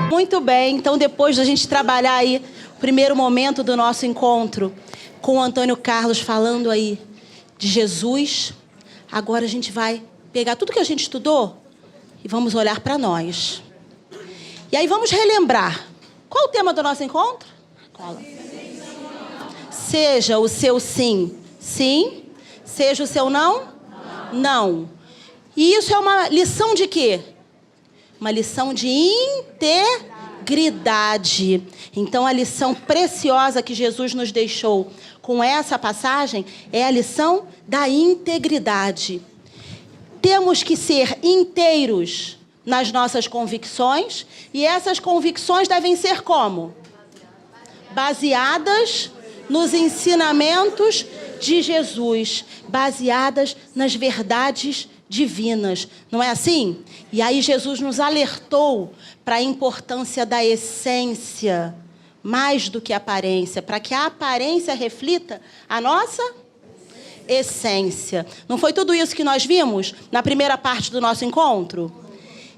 Muito bem, então depois da gente trabalhar aí o primeiro momento do nosso encontro com o Antônio Carlos falando aí de Jesus, agora a gente vai pegar tudo que a gente estudou e vamos olhar para nós. E aí vamos relembrar. Qual o tema do nosso encontro? Cola. Seja o seu sim, sim. Seja o seu não, não. E isso é uma lição de quê? Uma lição de integridade. Então, a lição preciosa que Jesus nos deixou com essa passagem é a lição da integridade. Temos que ser inteiros nas nossas convicções, e essas convicções devem ser como? Baseadas nos ensinamentos de Jesus, baseadas nas verdades divinas, não é assim? E aí Jesus nos alertou para a importância da essência, mais do que a aparência, para que a aparência reflita a nossa essência. Não foi tudo isso que nós vimos na primeira parte do nosso encontro?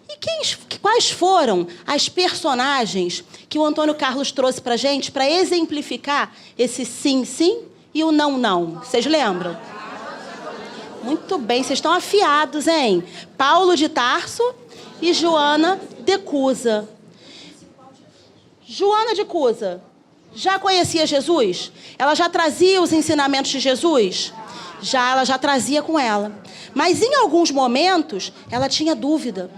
E quais foram as personagens que o Antônio Carlos trouxe para a gente para exemplificar esse sim, sim e o não, não? Vocês lembram? Muito bem, vocês estão afiados, hein? Paulo de Tarso e Joana de Cusa. Joana de Cusa já conhecia Jesus? Ela já trazia os ensinamentos de Jesus? Ela já trazia com ela. Mas em alguns momentos, ela tinha dúvida.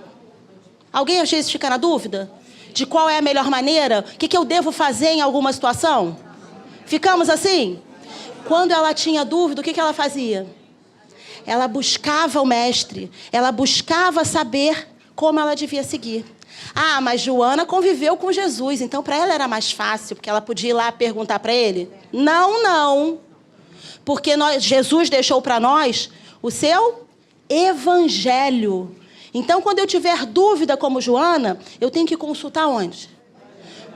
Alguém às vezes fica na dúvida? De qual é a melhor maneira? O que eu devo fazer em alguma situação? Ficamos assim? Quando ela tinha dúvida, o que ela fazia? Ela buscava o mestre, ela buscava saber como ela devia seguir. Ah, mas Joana conviveu com Jesus, então para ela era mais fácil, porque ela podia ir lá perguntar para ele. Não, não. Porque Jesus deixou para nós o seu evangelho. Então, quando eu tiver dúvida como Joana, eu tenho que consultar onde?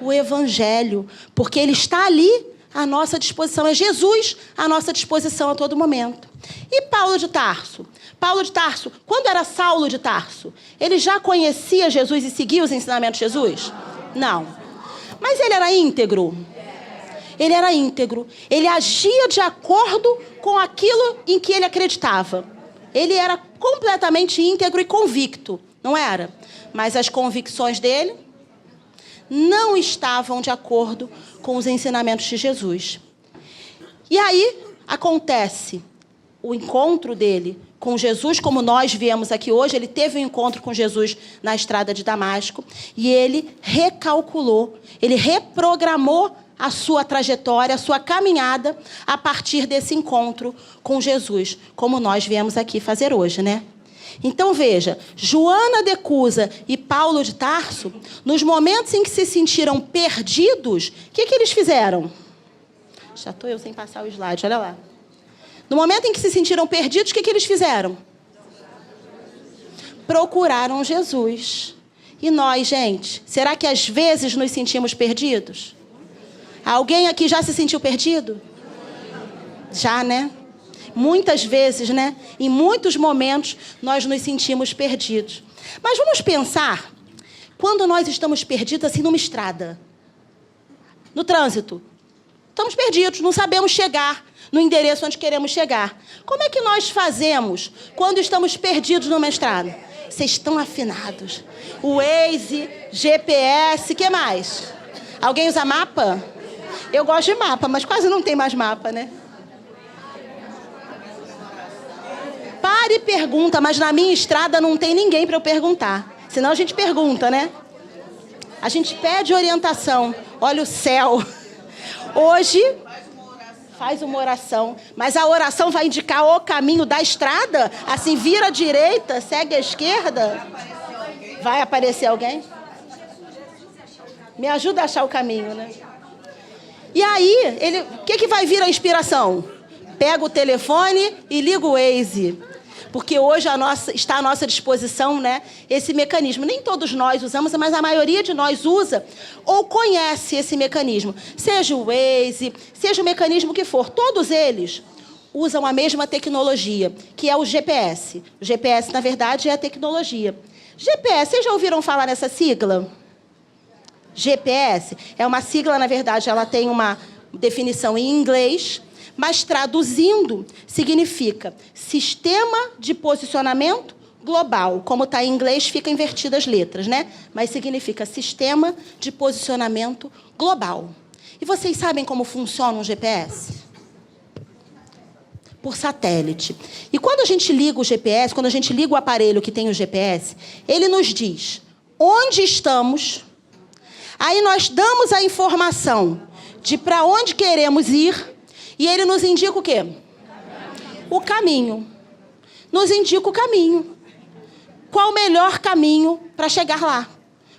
O evangelho, porque ele está ali à nossa disposição. É Jesus à nossa disposição a todo momento. E Paulo de Tarso? Paulo de Tarso, quando era Saulo de Tarso, ele já conhecia Jesus e seguia os ensinamentos de Jesus? Não. Mas ele era íntegro? Ele era íntegro. Ele agia de acordo com aquilo em que ele acreditava. Ele era completamente íntegro e convicto, não era? Mas as convicções dele não estavam de acordo com os ensinamentos de Jesus. E aí acontece o encontro dele com Jesus, como nós viemos aqui hoje. Ele teve um encontro com Jesus na estrada de Damasco e ele recalculou, ele reprogramou a sua trajetória, a sua caminhada a partir desse encontro com Jesus, como nós viemos aqui fazer hoje, né? Então veja, Joana de Cusa e Paulo de Tarso, nos momentos em que se sentiram perdidos, o que eles fizeram? Já estou eu sem passar o slide, olha lá. No momento em que se sentiram perdidos, o que eles fizeram? Procuraram Jesus. E nós, gente, será que às vezes nos sentimos perdidos? Alguém aqui já se sentiu perdido? Já, né? Muitas vezes, né? Em muitos momentos, nós nos sentimos perdidos. Mas vamos pensar, quando nós estamos perdidos assim numa estrada, no trânsito. Estamos perdidos, não sabemos chegar no endereço onde queremos chegar. Como é que nós fazemos quando estamos perdidos numa estrada? Vocês estão afinados. O Waze, GPS, o que mais? Alguém usa mapa? Eu gosto de mapa, mas quase não tem mais mapa, né? Pare e pergunta, mas na minha estrada não tem ninguém para eu perguntar. Senão a gente pergunta, né? A gente pede orientação. Olha o céu. Hoje, faz uma oração. Mas a oração vai indicar o caminho da estrada? Assim, vira à direita, segue à esquerda? Vai aparecer alguém? Me ajuda a achar o caminho, né? E aí, o que vai vir a inspiração? Pega o telefone e liga o Waze. Porque hoje está à nossa disposição, né, esse mecanismo. Nem todos nós usamos, mas a maioria de nós usa ou conhece esse mecanismo. Seja o Waze, seja o mecanismo que for. Todos eles usam a mesma tecnologia, que é o GPS. O GPS, na verdade, é a tecnologia. GPS, vocês já ouviram falar nessa sigla? GPS é uma sigla, na verdade, ela tem uma definição em inglês, mas traduzindo significa Sistema de Posicionamento Global. Como está em inglês, fica invertidas as letras, né? Mas significa Sistema de Posicionamento Global. E vocês sabem como funciona um GPS? Por satélite. E quando a gente liga o GPS, quando a gente liga o aparelho que tem o GPS, ele nos diz onde estamos. Aí nós damos a informação de para onde queremos ir e ele nos indica o quê? O caminho. Nos indica o caminho. Qual o melhor caminho para chegar lá?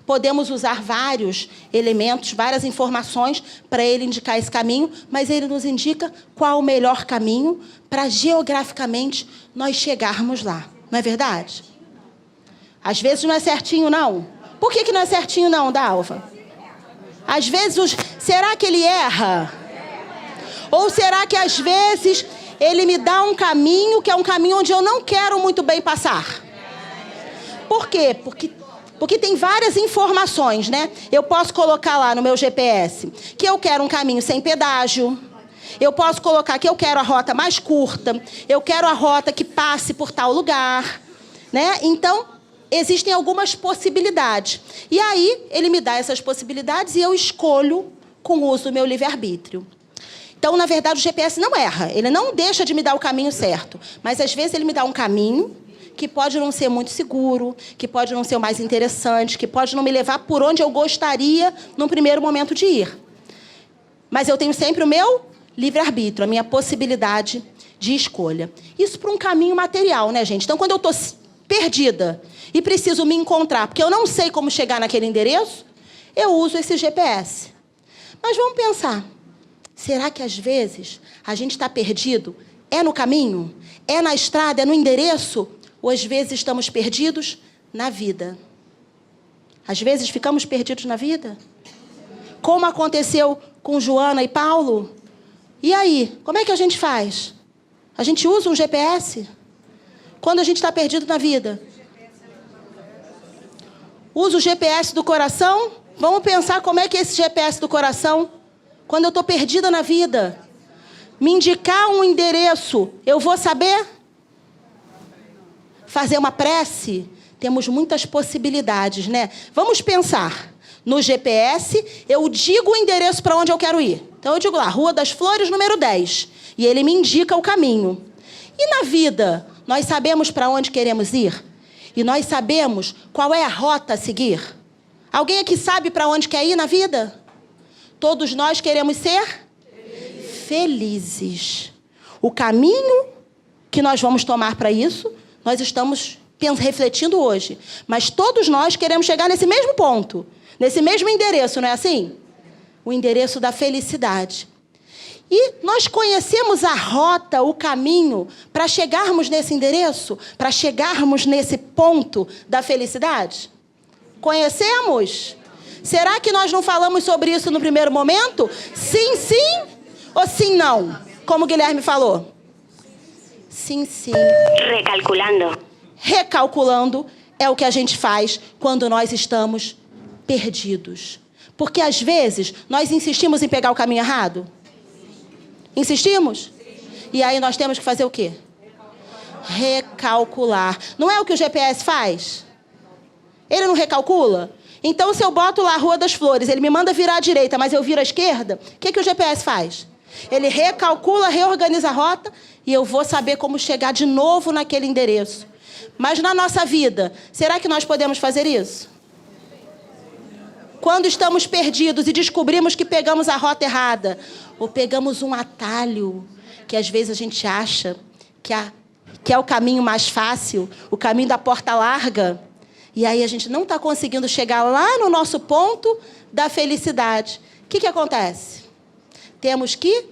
Podemos usar vários elementos, várias informações para ele indicar esse caminho, mas ele nos indica qual o melhor caminho para geograficamente nós chegarmos lá. Não é verdade? Às vezes não é certinho, não. Por que não é certinho, não, Dalva? Às vezes, será que ele erra? Ou será que às vezes ele me dá um caminho que é um caminho onde eu não quero muito bem passar? Por quê? Porque tem várias informações, né? Eu posso colocar lá no meu GPS que eu quero um caminho sem pedágio. Eu posso colocar que eu quero a rota mais curta. Eu quero a rota que passe por tal lugar, né? Então, existem algumas possibilidades. E aí, ele me dá essas possibilidades e eu escolho com o uso do meu livre-arbítrio. Então, na verdade, o GPS não erra. Ele não deixa de me dar o caminho certo. Mas, às vezes, ele me dá um caminho que pode não ser muito seguro, que pode não ser o mais interessante, que pode não me levar por onde eu gostaria, num primeiro momento, de ir. Mas eu tenho sempre o meu livre-arbítrio, a minha possibilidade de escolha. Isso para um caminho material, né, gente? Então, quando eu estou perdida e preciso me encontrar, porque eu não sei como chegar naquele endereço, eu uso esse GPS. Mas vamos pensar, será que às vezes a gente está perdido? É no caminho? É na estrada? É no endereço? Ou às vezes estamos perdidos na vida? Às vezes ficamos perdidos na vida? Como aconteceu com Joana e Paulo? E aí, como é que a gente faz? A gente usa um GPS? Quando a gente está perdido na vida? Usa o GPS do coração? Vamos pensar como é que é esse GPS do coração, quando eu estou perdida na vida, me indicar um endereço, eu vou saber? Fazer uma prece? Temos muitas possibilidades, né? Vamos pensar. No GPS, eu digo o endereço para onde eu quero ir. Então, eu digo lá, Rua das Flores, número 10. E ele me indica o caminho. E na vida, nós sabemos para onde queremos ir? E nós sabemos qual é a rota a seguir? Alguém aqui sabe para onde quer ir na vida? Todos nós queremos ser felizes. O caminho que nós vamos tomar para isso, nós estamos refletindo hoje. Mas todos nós queremos chegar nesse mesmo ponto, nesse mesmo endereço, não é assim? O endereço da felicidade. E nós conhecemos a rota, o caminho, para chegarmos nesse endereço, para chegarmos nesse ponto da felicidade? Conhecemos? Será que nós não falamos sobre isso no primeiro momento? Sim, sim ou sim, não? Como o Guilherme falou. Sim, sim. Recalculando. Recalculando é o que a gente faz quando nós estamos perdidos. Porque, às vezes, nós insistimos em pegar o caminho errado. Insistimos? E aí nós temos que fazer o quê? Recalcular. Não é o que o GPS faz? Ele não recalcula? Então, se eu boto lá a Rua das Flores, ele me manda virar à direita, mas eu viro à esquerda, o que o GPS faz? Ele recalcula, reorganiza a rota e eu vou saber como chegar de novo naquele endereço. Mas na nossa vida, será que nós podemos fazer isso? Quando estamos perdidos e descobrimos que pegamos a rota errada, ou pegamos um atalho, que às vezes a gente acha que é o caminho mais fácil, o caminho da porta larga, e aí a gente não está conseguindo chegar lá no nosso ponto da felicidade. O que acontece? Temos que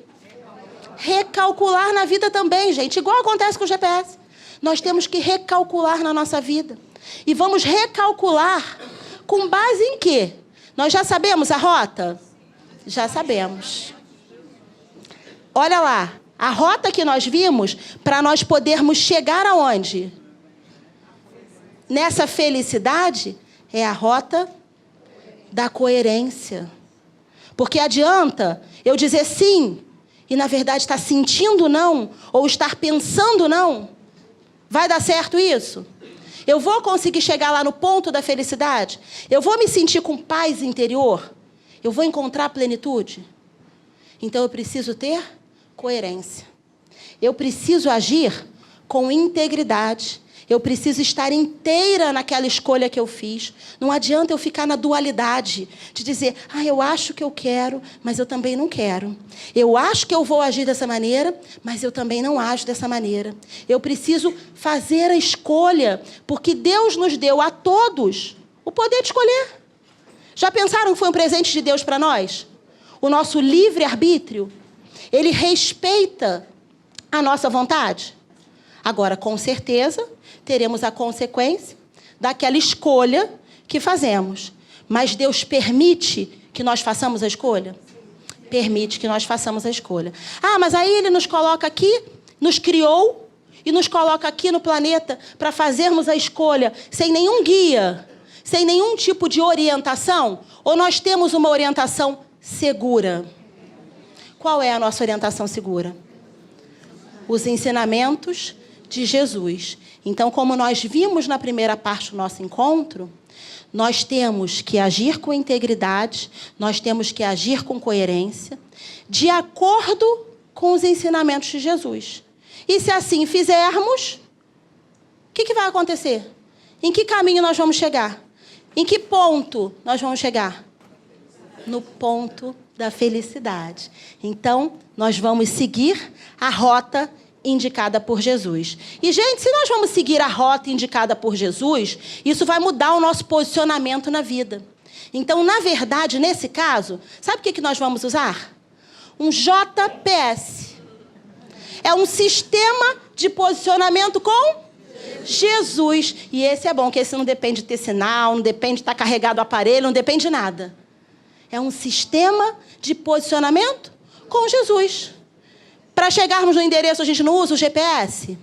recalcular na vida também, gente, igual acontece com o GPS. Nós temos que recalcular na nossa vida. E vamos recalcular com base em quê? Nós já sabemos a rota? Já sabemos. Olha lá, a rota que nós vimos para nós podermos chegar aonde? Nessa felicidade é a rota da coerência. Porque adianta eu dizer sim e, na verdade, estar sentindo não ou estar pensando não. Vai dar certo isso? Eu vou conseguir chegar lá no ponto da felicidade? Eu vou me sentir com paz interior? Eu vou encontrar plenitude? Então, eu preciso ter coerência. Eu preciso agir com integridade. Eu preciso estar inteira naquela escolha que eu fiz. Não adianta eu ficar na dualidade de dizer, eu acho que eu quero, mas eu também não quero. Eu acho que eu vou agir dessa maneira, mas eu também não ajo dessa maneira. Eu preciso fazer a escolha, porque Deus nos deu a todos o poder de escolher. Já pensaram que foi um presente de Deus para nós? O nosso livre-arbítrio, ele respeita a nossa vontade. Agora, com certeza, teremos a consequência daquela escolha que fazemos. Mas Deus permite que nós façamos a escolha? Permite que nós façamos a escolha. Mas aí Ele nos coloca aqui, nos criou e nos coloca aqui no planeta para fazermos a escolha sem nenhum guia, sem nenhum tipo de orientação? Ou nós temos uma orientação segura? Qual é a nossa orientação segura? Os ensinamentos de Jesus. Então, como nós vimos na primeira parte do nosso encontro, nós temos que agir com integridade, nós temos que agir com coerência, de acordo com os ensinamentos de Jesus. E se assim fizermos, o que vai acontecer? Em que caminho nós vamos chegar? Em que ponto nós vamos chegar? No ponto da felicidade. Então, nós vamos seguir a rota indicada por Jesus. E, gente, se nós vamos seguir a rota indicada por Jesus, isso vai mudar o nosso posicionamento na vida. Então, na verdade, nesse caso, sabe o que nós vamos usar? Um JPS. É um sistema de posicionamento com Jesus. E esse é bom, que esse não depende de ter sinal, não depende de estar carregado o aparelho, não depende de nada. É um sistema de posicionamento com Jesus. Para chegarmos no endereço, a gente não usa o GPS?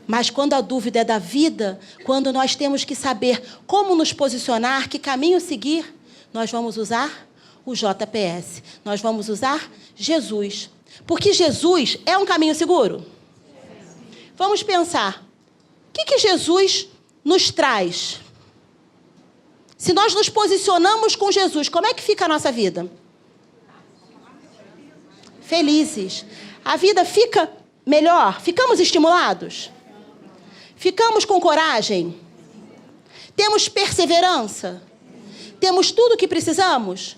Mas quando a dúvida é da vida, quando nós temos que saber como nos posicionar, que caminho seguir, nós vamos usar o JPS. Nós vamos usar Jesus. Porque Jesus é um caminho seguro? Vamos pensar. O que Jesus nos traz? Se nós nos posicionamos com Jesus, como é que fica a nossa vida? Felizes. A vida fica melhor? Ficamos estimulados? Ficamos com coragem? Temos perseverança? Temos tudo o que precisamos?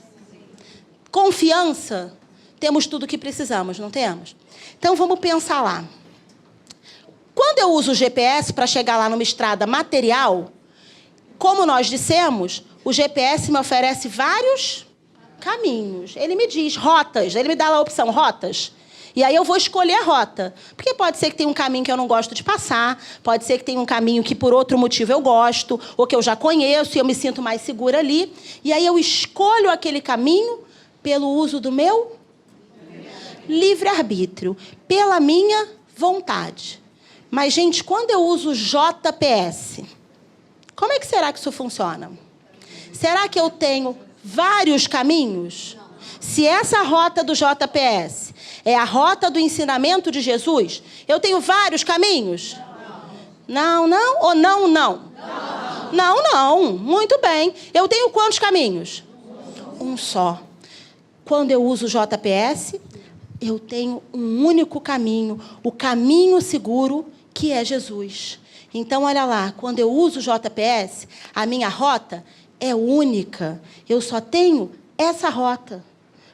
Confiança? Temos tudo o que precisamos, não temos? Então, vamos pensar lá. Quando eu uso o GPS para chegar lá numa estrada material, como nós dissemos, o GPS me oferece vários caminhos. Ele me diz rotas, ele me dá lá a opção rotas. E aí eu vou escolher a rota. Porque pode ser que tenha um caminho que eu não gosto de passar, pode ser que tenha um caminho que por outro motivo eu gosto, ou que eu já conheço e eu me sinto mais segura ali. E aí eu escolho aquele caminho pelo uso do meu livre-arbítrio, pela minha vontade. Mas, gente, quando eu uso JPS, como é que será que isso funciona? Será que eu tenho vários caminhos? Se essa rota do JPS é a rota do ensinamento de Jesus, eu tenho vários caminhos? Não, não? Ou não, não? Não, não. Muito bem. Eu tenho quantos caminhos? Um só. Quando eu uso o JPS, eu tenho um único caminho, o caminho seguro, que é Jesus. Então, olha lá, quando eu uso o JPS, a minha rota é única. Eu só tenho essa rota.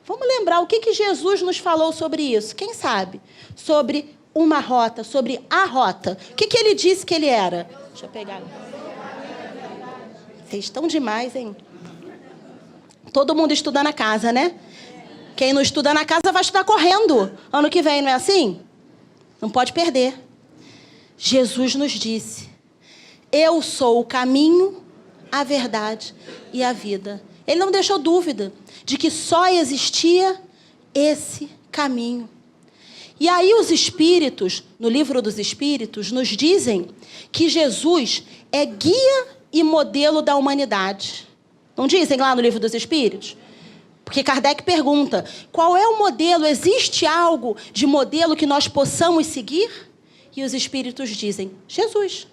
Vamos lembrar o que Jesus nos falou sobre isso. Quem sabe? Sobre uma rota, sobre a rota. O que ele disse que ele era? Deixa eu pegar. Vocês estão demais, hein? Todo mundo estuda na casa, né? Quem não estuda na casa vai estudar correndo. Ano que vem, não é assim? Não pode perder. Jesus nos disse: eu sou o caminho, a verdade e a vida. Ele não deixou dúvida de que só existia esse caminho. E aí os Espíritos, no livro dos Espíritos, nos dizem que Jesus é guia e modelo da humanidade. Não dizem lá no Livro dos Espíritos? Porque Kardec pergunta, qual é o modelo? Existe algo de modelo que nós possamos seguir? E os Espíritos dizem, Jesus.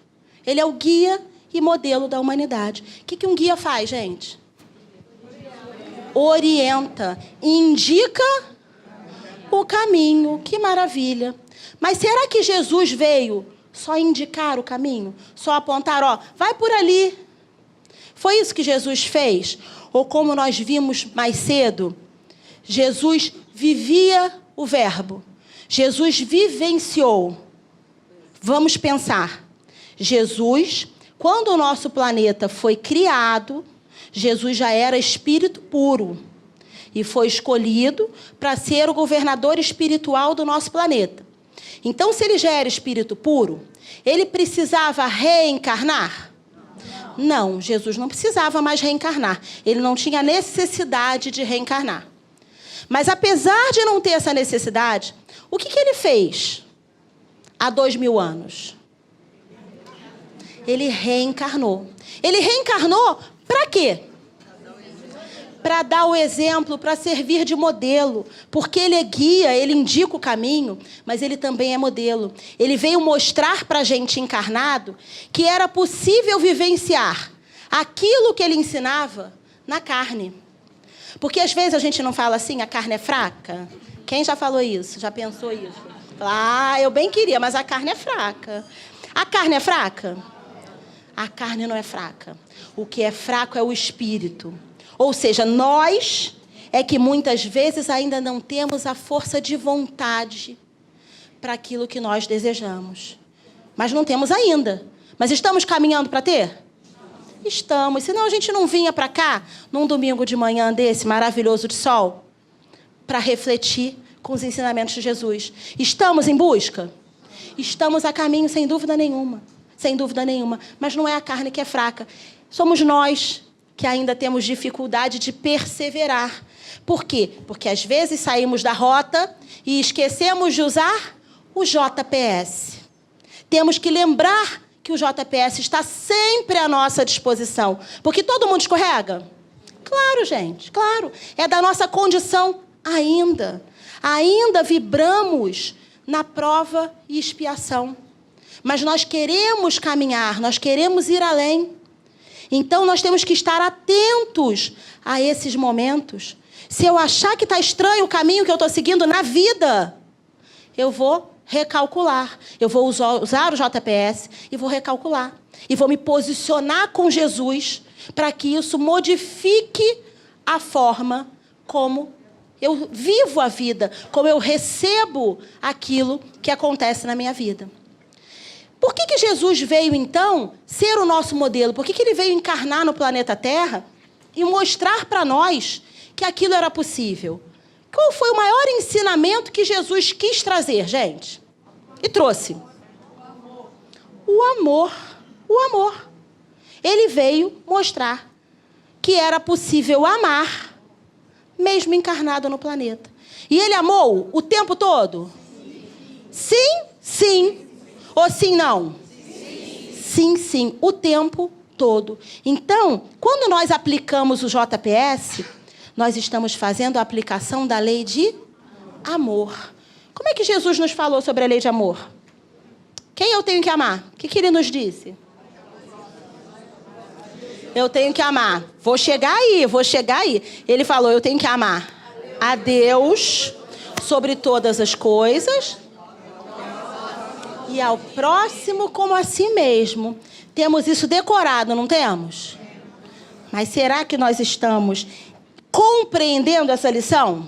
Ele é o guia e modelo da humanidade. O que um guia faz, gente? Orienta, indica o caminho. Que maravilha. Mas será que Jesus veio só indicar o caminho? Só apontar, ó, vai por ali. Foi isso que Jesus fez? Ou como nós vimos mais cedo, Jesus vivia o verbo. Jesus vivenciou. Vamos pensar. Jesus, quando o nosso planeta foi criado, Jesus já era espírito puro. E foi escolhido para ser o governador espiritual do nosso planeta. Então, se ele já era espírito puro, ele precisava reencarnar? Não, Jesus não precisava mais reencarnar. Ele não tinha necessidade de reencarnar. Mas apesar de não ter essa necessidade, o que ele fez há 2000 anos? Ele reencarnou. Ele reencarnou para quê? Para dar o exemplo, para servir de modelo. Porque ele é guia, ele indica o caminho, mas ele também é modelo. Ele veio mostrar para a gente encarnado que era possível vivenciar aquilo que ele ensinava na carne. Porque às vezes a gente não fala assim, a carne é fraca. Quem já falou isso? Já pensou isso? Ah, eu bem queria, mas a carne é fraca. A carne é fraca? A carne não é fraca. O que é fraco é o espírito. Ou seja, nós é que muitas vezes ainda não temos a força de vontade para aquilo que nós desejamos. Mas não temos ainda. Mas estamos caminhando para ter? Estamos. Senão a gente não vinha para cá, num domingo de manhã desse, maravilhoso de sol, para refletir com os ensinamentos de Jesus. Estamos em busca? Estamos a caminho, sem dúvida nenhuma. Sem dúvida nenhuma. Mas não é a carne que é fraca. Somos nós que ainda temos dificuldade de perseverar. Por quê? Porque às vezes saímos da rota e esquecemos de usar o JPS. Temos que lembrar que o JPS está sempre à nossa disposição. Porque todo mundo escorrega? Claro, gente, claro. É da nossa condição ainda. Ainda vibramos na prova e expiação. Mas nós queremos caminhar, nós queremos ir além. Então, nós temos que estar atentos a esses momentos. Se eu achar que está estranho o caminho que eu estou seguindo na vida, eu vou recalcular. Eu vou usar o JPS e vou recalcular. E vou me posicionar com Jesus para que isso modifique a forma como eu vivo a vida, como eu recebo aquilo que acontece na minha vida. Por que Jesus veio, então, ser o nosso modelo? Por que ele veio encarnar no planeta Terra e mostrar para nós que aquilo era possível? Qual foi o maior ensinamento que Jesus quis trazer, gente? E trouxe? O amor. O amor. Ele veio mostrar que era possível amar, mesmo encarnado no planeta. E ele amou o tempo todo? Sim, sim. Ou sim, não? Sim, sim, o tempo todo. Então, quando nós aplicamos o JPS, nós estamos fazendo a aplicação da lei de amor. Como é que Jesus nos falou sobre a lei de amor? Quem eu tenho que amar? O que ele nos disse? Eu tenho que amar. Vou chegar aí. Ele falou, eu tenho que amar a Deus sobre todas as coisas e ao próximo como a si mesmo. Temos isso decorado, não temos? Mas será que nós estamos compreendendo essa lição?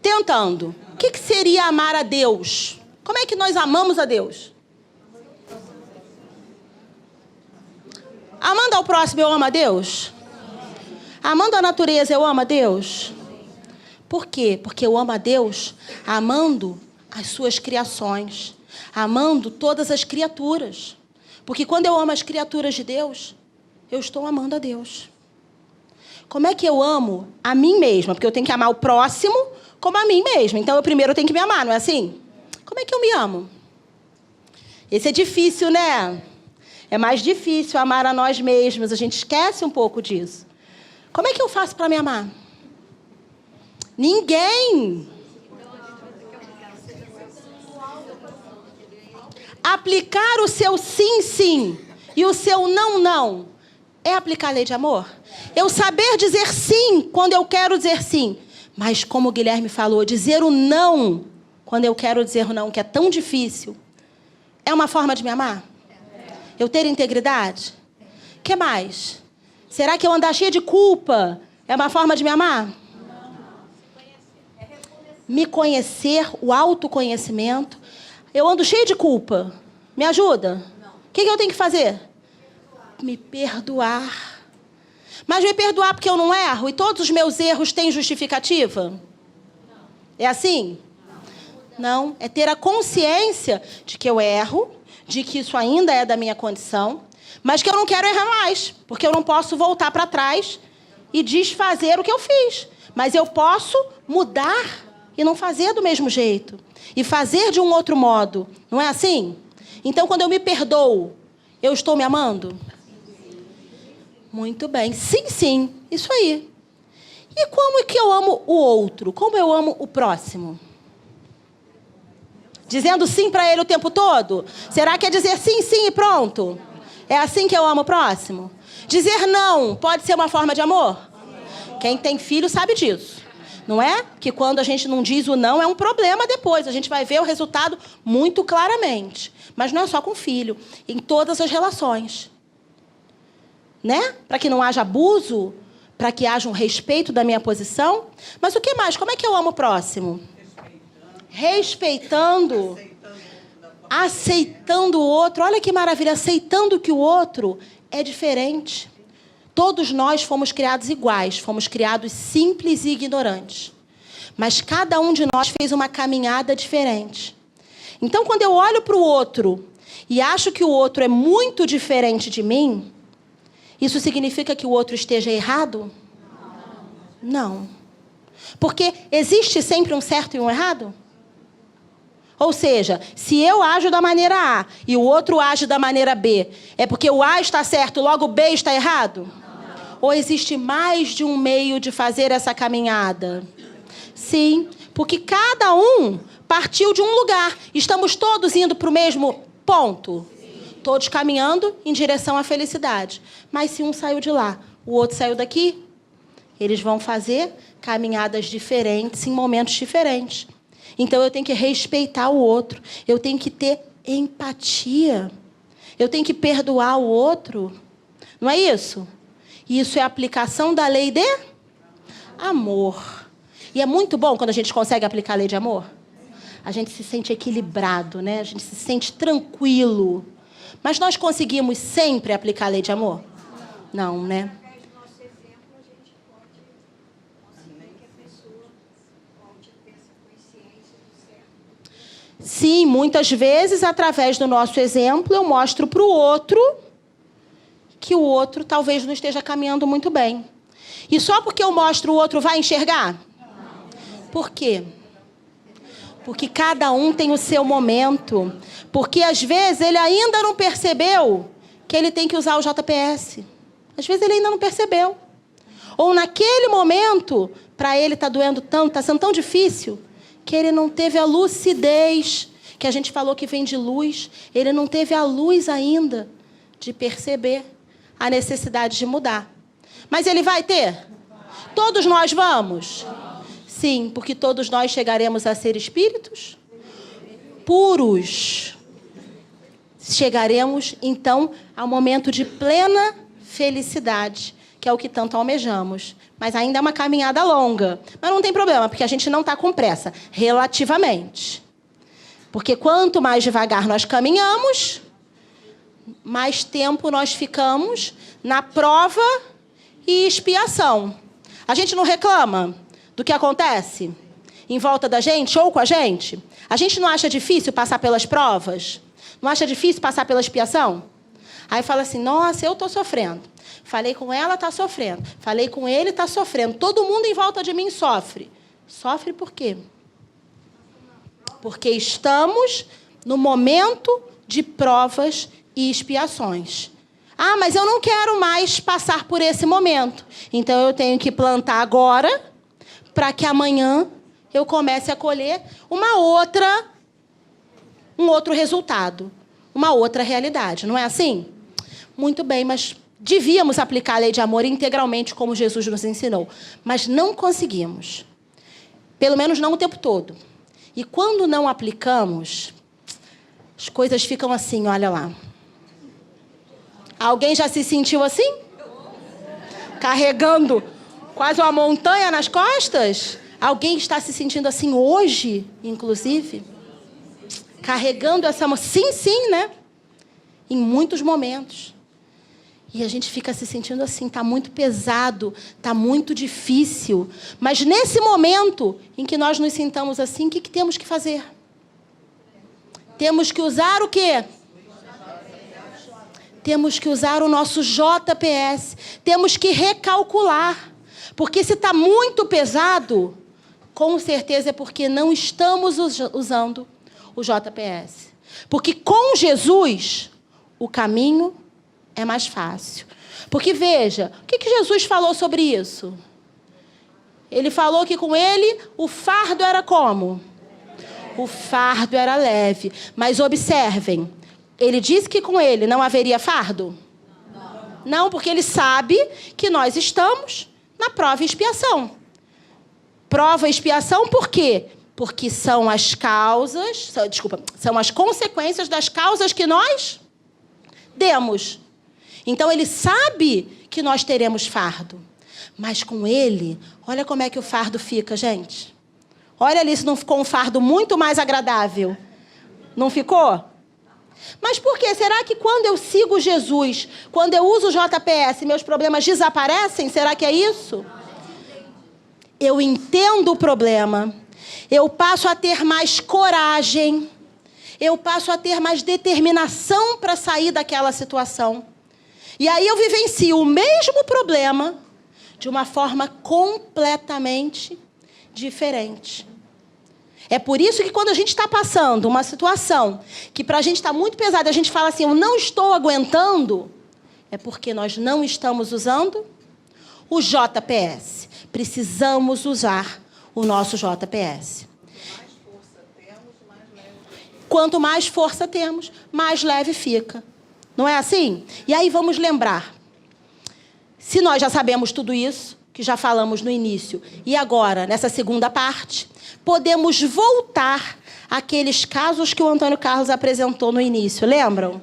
Tentando. O que seria amar a Deus? Como é que nós amamos a Deus? Amando ao próximo, eu amo a Deus? Amando a natureza, eu amo a Deus? Por quê? Porque eu amo a Deus amando as suas criações, amando todas as criaturas. Porque quando eu amo as criaturas de Deus, eu estou amando a Deus. Como é que eu amo a mim mesma? Porque eu tenho que amar o próximo como a mim mesma. Então, eu primeiro tenho que me amar, não é assim? Como é que eu me amo? Esse é difícil, né? É mais difícil amar a nós mesmos. A gente esquece um pouco disso. Como é que eu faço para me amar? Ninguém. Aplicar o seu sim, sim e o seu não, não é aplicar a lei de amor? Eu saber dizer sim quando eu quero dizer sim. Mas como o Guilherme falou, dizer o não quando eu quero dizer o não, que é tão difícil, é uma forma de me amar? Eu ter integridade? O que mais? Será que eu andar cheia de culpa é uma forma de me amar? Me conhecer, o autoconhecimento. Eu ando cheia de culpa. Me ajuda? O que eu tenho que fazer? Me perdoar. Mas me perdoar porque eu não erro e todos os meus erros têm justificativa? É assim? Não. É ter a consciência de que eu erro, de que isso ainda é da minha condição, mas que eu não quero errar mais, porque eu não posso voltar para trás e desfazer o que eu fiz. Mas eu posso mudar e não fazer do mesmo jeito. E fazer de um outro modo. Não é assim? Então, quando eu me perdoo, eu estou me amando? Muito bem. Sim, sim. Isso aí. E como é que eu amo o outro? Como eu amo o próximo? Dizendo sim para ele o tempo todo? Será que é dizer sim, sim e pronto? É assim que eu amo o próximo? Dizer não pode ser uma forma de amor? Quem tem filho sabe disso. Não é? Que quando a gente não diz o não, é um problema depois. A gente vai ver o resultado muito claramente. Mas não é só com filho. Em todas as relações. Né? Para que não haja abuso, para que haja um respeito da minha posição. Mas o que mais? Como é que eu amo o próximo? Respeitando. Aceitando o outro. Olha que maravilha. Aceitando que o outro é diferente. Todos nós fomos criados iguais, fomos criados simples e ignorantes. Mas cada um de nós fez uma caminhada diferente. Então, quando eu olho para o outro e acho que o outro é muito diferente de mim, isso significa que o outro esteja errado? Não. Porque existe sempre um certo e um errado? Ou seja, se eu ajo da maneira A e o outro age da maneira B, é porque o A está certo, logo o B está errado? Ou existe mais de um meio de fazer essa caminhada? Sim, porque cada um partiu de um lugar. Estamos todos indo para o mesmo ponto? Todos caminhando em direção à felicidade. Mas se um saiu de lá, o outro saiu daqui, eles vão fazer caminhadas diferentes em momentos diferentes. Então eu tenho que respeitar o outro. Eu tenho que ter empatia. Eu tenho que perdoar o outro. Não é isso? Isso é a aplicação da lei de amor. E é muito bom quando a gente consegue aplicar a lei de amor. A gente se sente equilibrado, né? A gente se sente tranquilo. Mas nós conseguimos sempre aplicar a lei de amor? Não, né? Sim, muitas vezes, através do nosso exemplo, eu mostro para o outro que o outro talvez não esteja caminhando muito bem. E só porque eu mostro o outro vai enxergar? Por quê? Porque cada um tem o seu momento. Porque, às vezes, ele ainda não percebeu que ele tem que usar o JPS. Às vezes, ele ainda não percebeu. Ou, naquele momento, para ele está doendo tanto, está sendo tão difícil, que ele não teve a lucidez, que a gente falou que vem de luz. Ele não teve a luz ainda de perceber a necessidade de mudar. Mas ele vai ter? Todos nós vamos? Sim, porque todos nós chegaremos a ser espíritos puros. Chegaremos, então, ao momento de plena felicidade, que é o que tanto almejamos. Mas ainda é uma caminhada longa. Mas não tem problema, porque a gente não está com pressa, relativamente. Porque quanto mais devagar nós caminhamos, mais tempo nós ficamos na prova e expiação. A gente não reclama do que acontece em volta da gente ou com a gente? A gente não acha difícil passar pelas provas? Não acha difícil passar pela expiação? Aí fala assim, nossa, eu estou sofrendo. Falei com ela, está sofrendo. Falei com ele, está sofrendo. Todo mundo em volta de mim sofre. Sofre por quê? Porque estamos no momento de provas e expiações. Ah, mas eu não quero mais passar por esse momento. Então eu tenho que plantar agora para que amanhã eu comece a colher um outro resultado, uma outra realidade. Não é assim? Muito bem, mas devíamos aplicar a lei de amor integralmente como Jesus nos ensinou. Mas não conseguimos. Pelo menos não o tempo todo. E quando não aplicamos, as coisas ficam assim, olha lá. Alguém já se sentiu assim? Carregando quase uma montanha nas costas? Alguém está se sentindo assim hoje, inclusive? Carregando essa... Sim, né? Em muitos momentos. E a gente fica se sentindo assim, está muito pesado, está muito difícil. Mas nesse momento em que nós nos sintamos assim, o que temos que fazer? Temos que usar o quê? Temos que usar o nosso JPS. Temos que recalcular. Porque se está muito pesado, com certeza é porque não estamos usando o JPS. Porque com Jesus, o caminho é mais fácil. Porque veja, o que Jesus falou sobre isso? Ele falou que com ele o fardo era como? O fardo era leve. Mas observem, ele disse que com ele não haveria fardo? Não, porque ele sabe que nós estamos na prova e expiação. Prova e expiação por quê? Porque são as causas, são as consequências das causas que nós demos. Então ele sabe que nós teremos fardo. Mas com ele, olha como é que o fardo fica, gente. Olha ali se não ficou um fardo muito mais agradável. Não ficou? Mas por quê? Será que quando eu sigo Jesus, quando eu uso o JPS, meus problemas desaparecem? Será que é isso? Eu entendo o problema. Eu passo a ter mais coragem. Eu passo a ter mais determinação para sair daquela situação. E aí eu vivencio o mesmo problema de uma forma completamente diferente. É por isso que quando a gente está passando uma situação que para a gente está muito pesada, a gente fala assim, eu não estou aguentando, é porque nós não estamos usando o JPS. Precisamos usar o nosso JPS. Quanto mais força temos, mais leve fica. Não é assim? E aí vamos lembrar. Se nós já sabemos tudo isso, que já falamos no início, e agora, nessa segunda parte, podemos voltar àqueles casos que o Antônio Carlos apresentou no início. Lembram?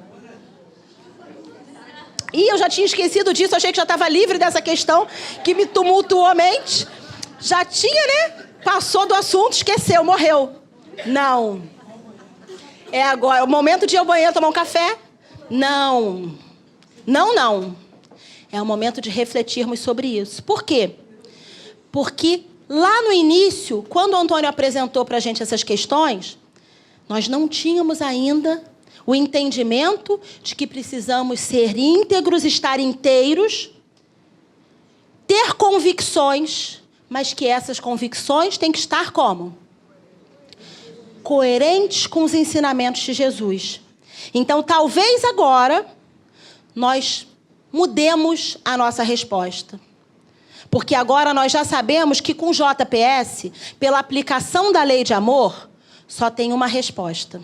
E eu já tinha esquecido disso, achei que já estava livre dessa questão que me tumultuou a mente. Já tinha, né? Passou do assunto, esqueceu, morreu. Não. É agora, é o momento de ir ao banheiro tomar um café? Não. Não. É o momento de refletirmos sobre isso. Por quê? Porque lá no início, quando o Antônio apresentou para a gente essas questões, nós não tínhamos ainda o entendimento de que precisamos ser íntegros, estar inteiros, ter convicções, mas que essas convicções têm que estar como? Coerentes com os ensinamentos de Jesus. Então, talvez agora nós mudemos a nossa resposta. Porque agora nós já sabemos que com JPS, pela aplicação da lei de amor, só tem uma resposta.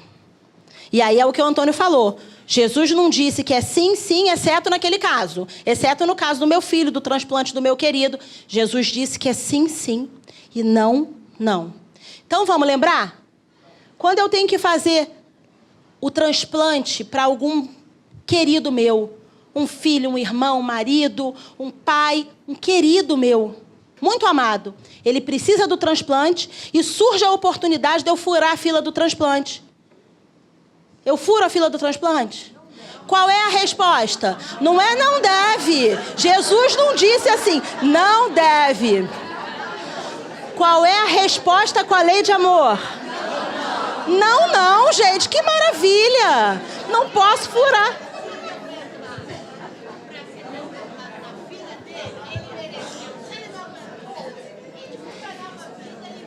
E aí é o que o Antônio falou. Jesus não disse que é sim, sim, exceto naquele caso. Exceto no caso do meu filho, do transplante do meu querido. Jesus disse que é sim, sim e não, não. Então vamos lembrar? Quando eu tenho que fazer o transplante para algum querido meu, um filho, um irmão, um marido, um pai, um querido meu, muito amado, ele precisa do transplante e surge a oportunidade de eu furar a fila do transplante. Eu furo a fila do transplante? Qual é a resposta? Não é não deve. Jesus não disse assim, não deve. Qual é a resposta com a lei de amor? Não, gente, que maravilha. Não posso furar.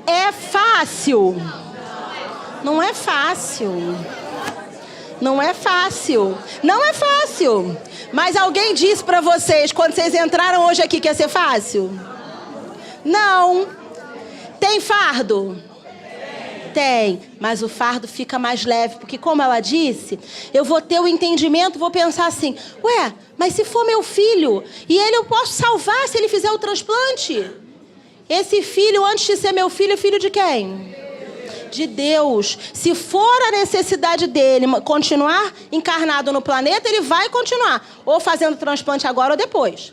É fácil? Não é fácil. Não é fácil. Não é fácil. Mas alguém disse para vocês, quando vocês entraram hoje aqui, que ia ser fácil? Não. Tem fardo? Tem. Mas o fardo fica mais leve. Porque, como ela disse, eu vou ter o entendimento, vou pensar assim, ué, mas se for meu filho, e ele eu posso salvar se ele fizer o transplante? Esse filho, antes de ser meu filho, é filho de quem? De Deus. Se for a necessidade dele continuar encarnado no planeta, ele vai continuar. Ou fazendo transplante agora ou depois.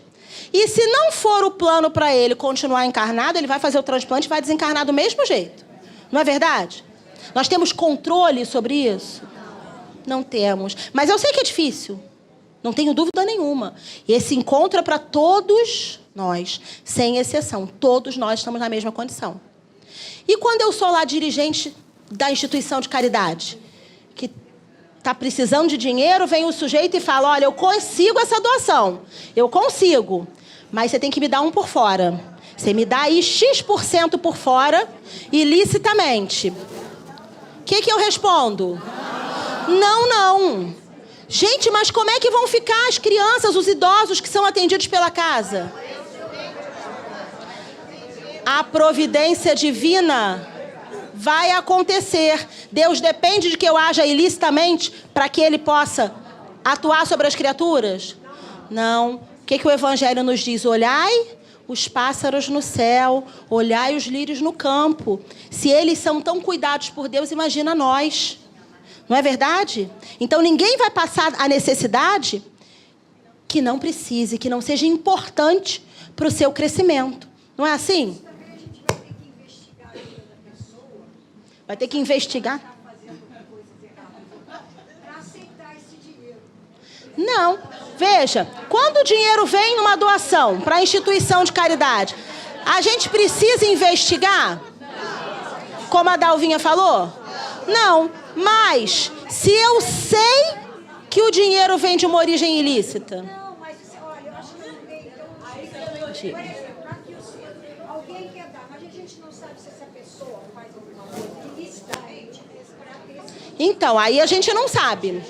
E se não for o plano para ele continuar encarnado, ele vai fazer o transplante e vai desencarnar do mesmo jeito. Não é verdade? Nós temos controle sobre isso? Não temos. Mas eu sei que é difícil. Não tenho dúvida nenhuma. E esse encontro é para todos nós, sem exceção. Todos nós estamos na mesma condição. E quando eu sou lá dirigente da instituição de caridade, que está precisando de dinheiro, vem o sujeito e fala, olha, eu consigo essa doação. Eu consigo. Mas você tem que me dar um por fora. Você me dá aí X% por fora, ilicitamente. O que eu respondo? Não, não. Gente, mas como é que vão ficar as crianças, os idosos que são atendidos pela casa? A providência divina vai acontecer. Deus depende de que eu haja ilicitamente para que Ele possa atuar sobre as criaturas? Não. O que o Evangelho nos diz? Olhai os pássaros no céu, olhai os lírios no campo. Se eles são tão cuidados por Deus, imagina nós. Não é verdade? Então ninguém vai passar a necessidade que não precise, que não seja importante para o seu crescimento. Não é assim? Vai ter que investigar? Não. Veja, quando o dinheiro vem numa doação para a instituição de caridade, a gente precisa investigar? Como a Dalvinha falou? Não. Mas, se eu sei que o dinheiro vem de uma origem ilícita... Não, mas olha, eu acho que não vem. Alguém quer dar, mas a gente não sabe se essa pessoa faz alguma coisa ilicitamente. Então, aí a gente não sabe.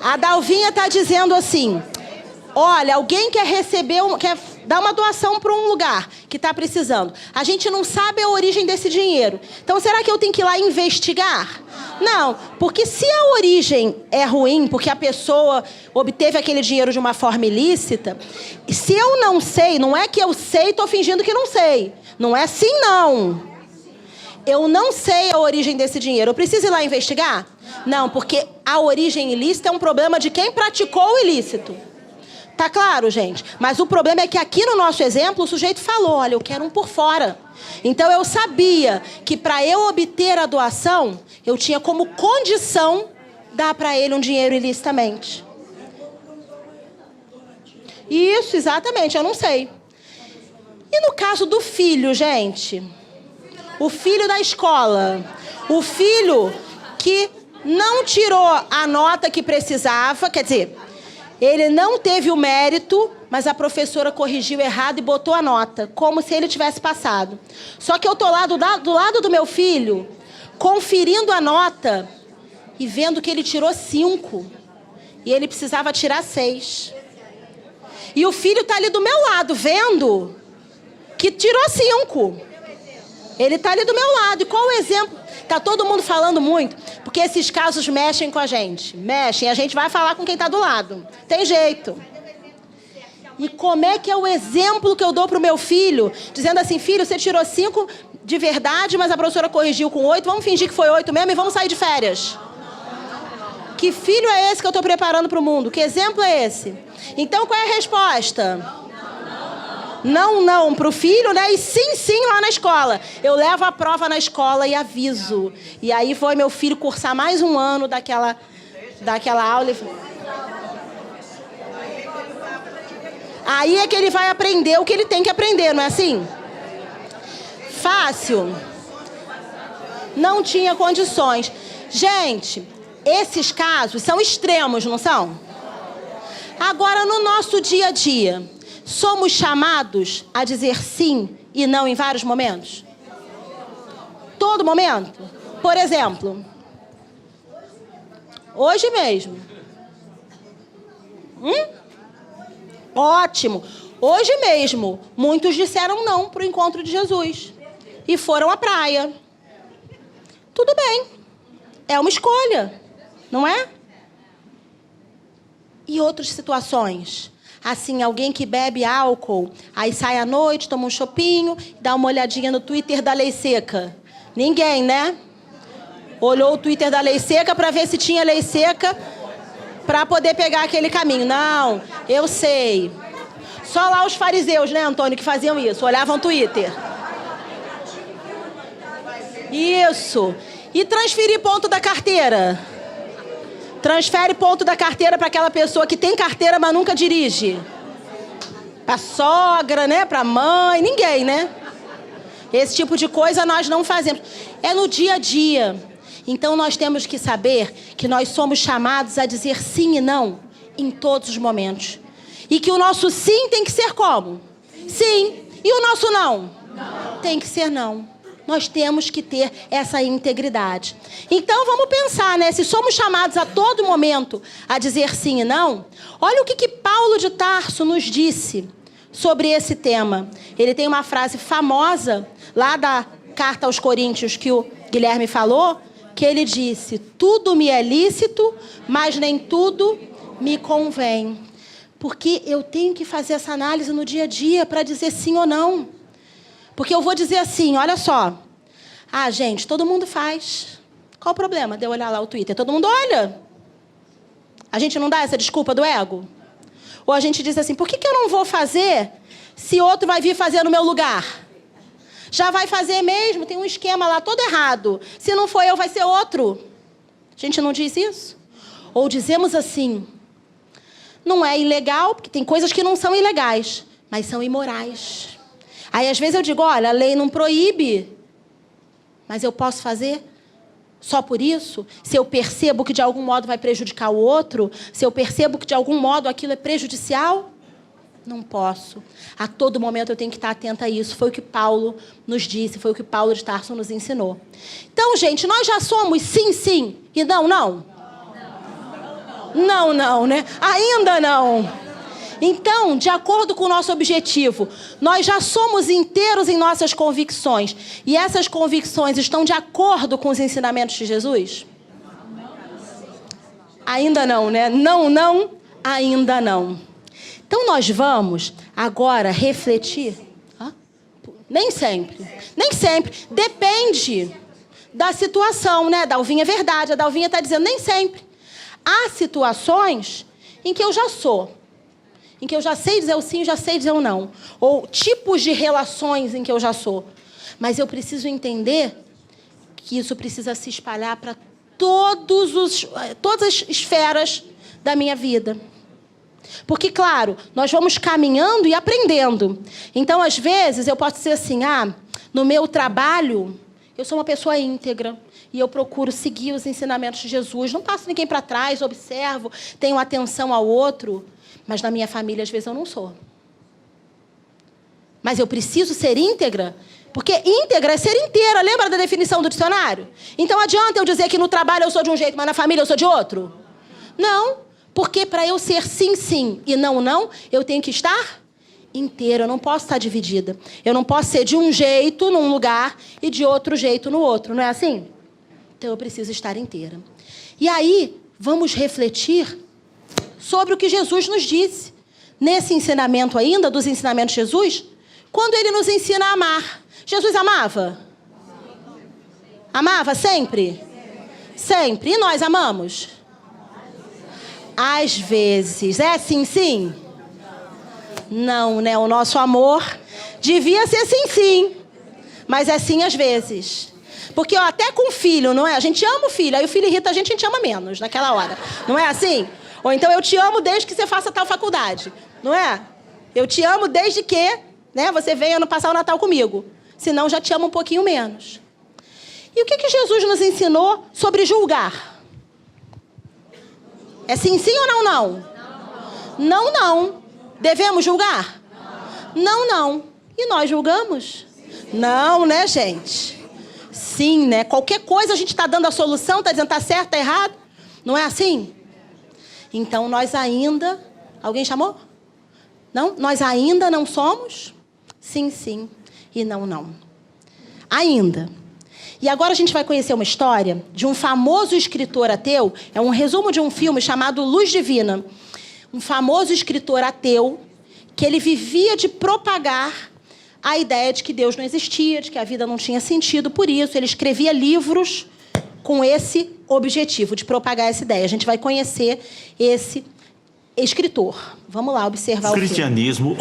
A Dalvinha está dizendo assim, olha, alguém quer receber, quer dar uma doação para um lugar que está precisando. A gente não sabe a origem desse dinheiro. Então, será que eu tenho que ir lá investigar? Não, porque se a origem é ruim, porque a pessoa obteve aquele dinheiro de uma forma ilícita, se eu não sei, não é que eu sei e estou fingindo que não sei. Não é assim, não. Eu não sei a origem desse dinheiro. Eu preciso ir lá investigar? Não, porque a origem ilícita é um problema de quem praticou o ilícito. Tá claro, gente? Mas o problema é que aqui no nosso exemplo, o sujeito falou, olha, eu quero um por fora. Então eu sabia que para eu obter a doação, eu tinha como condição dar para ele um dinheiro ilicitamente. Isso, exatamente, eu não sei. E no caso do filho, gente? O filho da escola. O filho que não tirou a nota que precisava, quer dizer, ele não teve o mérito, mas a professora corrigiu errado e botou a nota, como se ele tivesse passado. Só que eu estou lá do lado do meu filho, conferindo a nota e vendo que ele tirou 5. E ele precisava tirar 6. E o filho está ali do meu lado, vendo que tirou 5. Ele está ali do meu lado. E qual o exemplo? Está todo mundo falando muito, porque esses casos mexem com a gente. Mexem, a gente vai falar com quem está do lado. Tem jeito. E como é que é o exemplo que eu dou para o meu filho? Dizendo assim, filho, você tirou 5 de verdade, mas a professora corrigiu com 8. Vamos fingir que foi 8 mesmo e vamos sair de férias. Que filho é esse que eu estou preparando para o mundo? Que exemplo é esse? Então, qual é a resposta? Não, não, para o filho, né? E sim, sim, lá na escola. Eu levo a prova na escola e aviso. E aí foi meu filho cursar mais um ano daquela aula. Aí é que ele vai aprender o que ele tem que aprender, não é assim? Fácil. Não tinha condições. Gente, esses casos são extremos, não são? Agora, no nosso dia a dia, somos chamados a dizer sim e não em vários momentos? Todo momento? Por exemplo, Hoje mesmo. Ótimo. Hoje mesmo, muitos disseram não para o encontro de Jesus. E foram à praia. Tudo bem. É uma escolha, não é? E outras situações? Assim, alguém que bebe álcool, aí sai à noite, toma um chopinho, dá uma olhadinha no Twitter da Lei Seca. Ninguém, né? Olhou o Twitter da Lei Seca para ver se tinha lei seca para poder pegar aquele caminho. Não, eu sei. Só lá os fariseus, né, Antônio, que faziam isso. Olhavam o Twitter. Isso. E transferir ponto da carteira. Transfere ponto da carteira para aquela pessoa que tem carteira, mas nunca dirige. Para sogra, né? Para mãe, ninguém, né? Esse tipo de coisa nós não fazemos. É no dia a dia. Então nós temos que saber que nós somos chamados a dizer sim e não em todos os momentos. E que o nosso sim tem que ser como? Sim. E o nosso não? Não. Tem que ser não. Nós temos que ter essa integridade. Então vamos pensar, né? Se somos chamados a todo momento a dizer sim e não, olha o que Paulo de Tarso nos disse sobre esse tema. Ele tem uma frase famosa lá da carta aos Coríntios que o Guilherme falou, que ele disse: tudo me é lícito, mas nem tudo me convém. Porque eu tenho que fazer essa análise no dia a dia para dizer sim ou não. Porque eu vou dizer assim, olha só. Ah, gente, todo mundo faz. Qual o problema de eu olhar lá o Twitter? Todo mundo olha. A gente não dá essa desculpa do ego? Ou a gente diz assim, por que eu não vou fazer se outro vai vir fazer no meu lugar? Já vai fazer mesmo, tem um esquema lá todo errado. Se não for eu, vai ser outro. A gente não diz isso? Ou dizemos assim, não é ilegal, porque tem coisas que não são ilegais, mas são imorais. Aí, às vezes, eu digo, olha, a lei não proíbe, mas eu posso fazer só por isso? Se eu percebo que, de algum modo, vai prejudicar o outro? Se eu percebo que, de algum modo, aquilo é prejudicial? Não posso. A todo momento, eu tenho que estar atenta a isso. Foi o que Paulo nos disse, foi o que Paulo de Tarso nos ensinou. Então, gente, nós já somos sim, sim e não, não? Não, não, né? Ainda não. Então, de acordo com o nosso objetivo, nós já somos inteiros em nossas convicções. E essas convicções estão de acordo com os ensinamentos de Jesus? Ainda não, né? Não, não, ainda não. Então, nós vamos agora refletir. Nem sempre. Nem sempre. Depende da situação, né? Dalvinha é verdade. A Dalvinha está dizendo nem sempre. Há situações em que eu já sou. Em que eu já sei dizer o sim, já sei dizer o não. Ou tipos de relações em que eu já sou. Mas eu preciso entender que isso precisa se espalhar para todas as esferas da minha vida. Porque, claro, nós vamos caminhando e aprendendo. Então, às vezes, eu posso dizer assim, no meu trabalho, eu sou uma pessoa íntegra. E eu procuro seguir os ensinamentos de Jesus. Não passo ninguém para trás, observo, tenho atenção ao outro. Mas na minha família, às vezes, eu não sou. Mas eu preciso ser íntegra, porque íntegra é ser inteira. Lembra da definição do dicionário? Então, adianta eu dizer que no trabalho eu sou de um jeito, mas na família eu sou de outro? Não, porque para eu ser sim, sim e não, não, eu tenho que estar inteira. Eu não posso estar dividida. Eu não posso ser de um jeito num lugar e de outro jeito no outro. Não é assim? Então, eu preciso estar inteira. E aí, vamos refletir sobre o que Jesus nos disse. Nesse ensinamento ainda, dos ensinamentos de Jesus, quando ele nos ensina a amar. Jesus amava? Amava sempre? Sempre. E nós amamos? Às vezes. É sim, sim? Não, né? O nosso amor devia ser sim, sim. Mas é sim às vezes. Porque até com o filho, não é? A gente ama o filho, aí o filho irrita a gente ama menos naquela hora. Não é assim? Ou então eu te amo desde que você faça tal faculdade. Não é? Eu te amo desde que, né, você venha passar o Natal comigo. Senão já te amo um pouquinho menos. E o que Jesus nos ensinou sobre julgar? É sim, sim ou não, não? Não, não. Devemos julgar? Não, não. E nós julgamos? Não, né, gente? Sim, né? Qualquer coisa a gente está dando a solução, está dizendo está certo, está errado. Não é assim? Então, nós ainda... Alguém chamou? Não? Nós ainda não somos? Sim, sim. E não, não. Ainda. E agora a gente vai conhecer uma história de um famoso escritor ateu. É um resumo de um filme chamado Luz Divina. Um famoso escritor ateu que ele vivia de propagar a ideia de que Deus não existia, de que a vida não tinha sentido. Por isso, ele escrevia livros com esse objetivo, de propagar essa ideia. A gente vai conhecer esse escritor. Vamos lá observar o cristianismo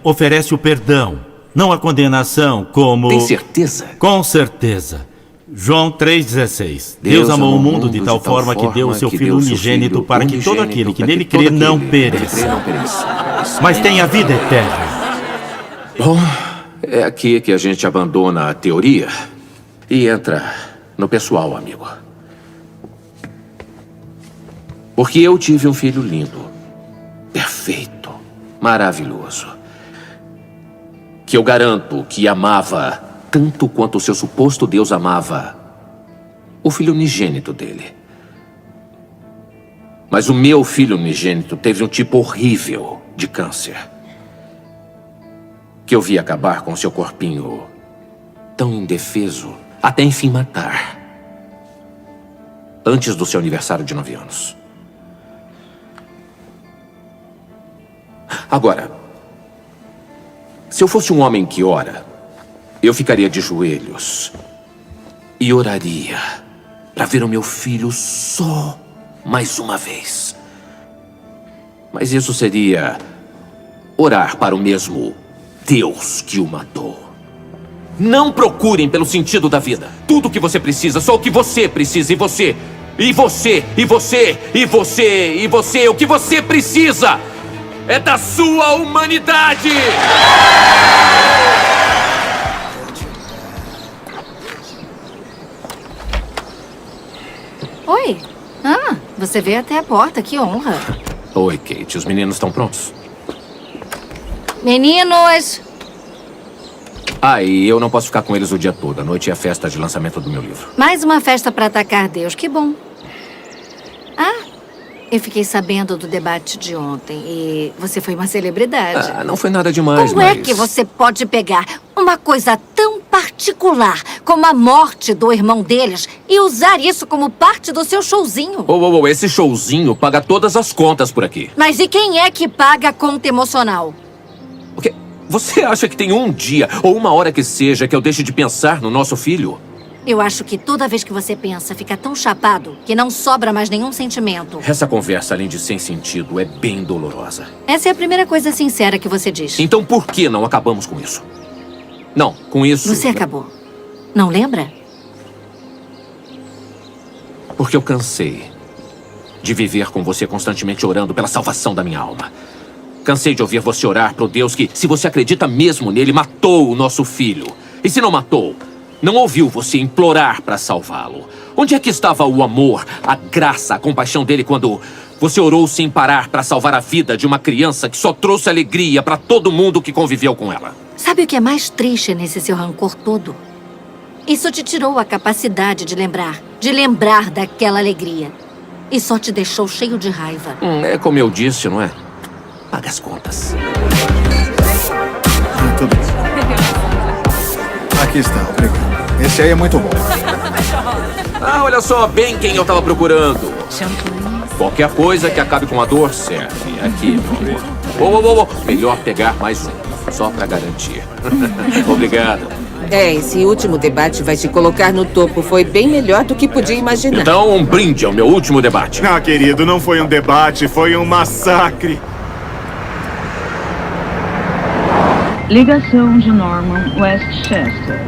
oferece o perdão, não a condenação, como... Tem certeza? Com certeza. João 3,16. Deus amou o mundo de tal forma que deu o seu Filho unigênito para que todo aquele que nele crê não pereça, mas tenha vida eterna. Bom, é aqui que a gente abandona a teoria e entra no pessoal, amigo. Porque eu tive um filho lindo, perfeito, maravilhoso, que eu garanto que amava tanto quanto o seu suposto Deus amava o filho unigênito dele. Mas o meu filho unigênito teve um tipo horrível de câncer, que eu vi acabar com seu corpinho tão indefeso, até enfim matar, antes do seu aniversário de 9 anos. Agora, se eu fosse um homem que ora, eu ficaria de joelhos e oraria para ver o meu filho só mais uma vez. Mas isso seria orar para o mesmo Deus que o matou. Não procurem pelo sentido da vida. Tudo o que você precisa, só o que você precisa. E você, e você, e você, e você, e você. O que você precisa é da sua humanidade! Oi. Você veio até a porta, que honra. Oi, Kate. Os meninos estão prontos? Meninos! E eu não posso ficar com eles o dia todo. À noite é a festa de lançamento do meu livro. Mais uma festa para atacar Deus, que bom. Eu fiquei sabendo do debate de ontem e você foi uma celebridade. Não foi nada demais, Como é que você pode pegar uma coisa tão particular como a morte do irmão deles e usar isso como parte do seu showzinho? Esse showzinho paga todas as contas por aqui. Mas e quem é que paga a conta emocional? O quê? Você acha que tem um dia ou uma hora que seja que eu deixe de pensar no nosso filho? Eu acho que toda vez que você pensa, fica tão chapado que não sobra mais nenhum sentimento. Essa conversa, além de sem sentido, é bem dolorosa. Essa é a primeira coisa sincera que você diz. Então por que não acabamos com isso? Não, com isso... Você acabou. Não lembra? Porque eu cansei de viver com você constantemente orando pela salvação da minha alma. Cansei de ouvir você orar pro Deus que, se você acredita mesmo nele, matou o nosso filho. E se não matou, não ouviu você implorar para salvá-lo. Onde é que estava o amor, a graça, a compaixão dele quando você orou sem parar para salvar a vida de uma criança que só trouxe alegria para todo mundo que conviveu com ela? Sabe o que é mais triste nesse seu rancor todo? Isso te tirou a capacidade de lembrar daquela alegria. E só te deixou cheio de raiva. É como eu disse, não é? Paga as contas. Tudo bem. Aqui está, obrigado. Esse aí é muito bom. Olha só bem quem eu tava procurando. Qualquer coisa que acabe com a dor serve. Aqui, meu amor. Melhor pegar mais um, só pra garantir. Obrigado. Esse último debate vai te colocar no topo. Foi bem melhor do que podia imaginar. Então, um brinde ao meu último debate. Querido, não foi um debate, foi um massacre. Ligação de Norman Westchester.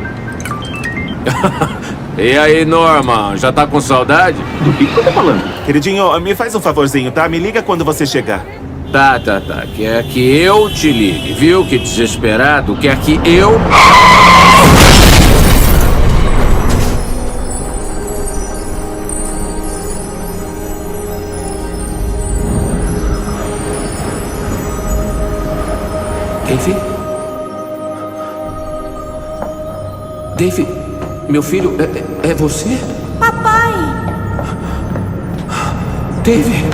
E aí, Norman, já tá com saudade? Do que você tá falando? Queridinho, me faz um favorzinho, tá? Me liga quando você chegar. Tá. Quer que eu te ligue, viu? Que desesperado. Quer que eu... Dave, meu filho, é você? Papai! David!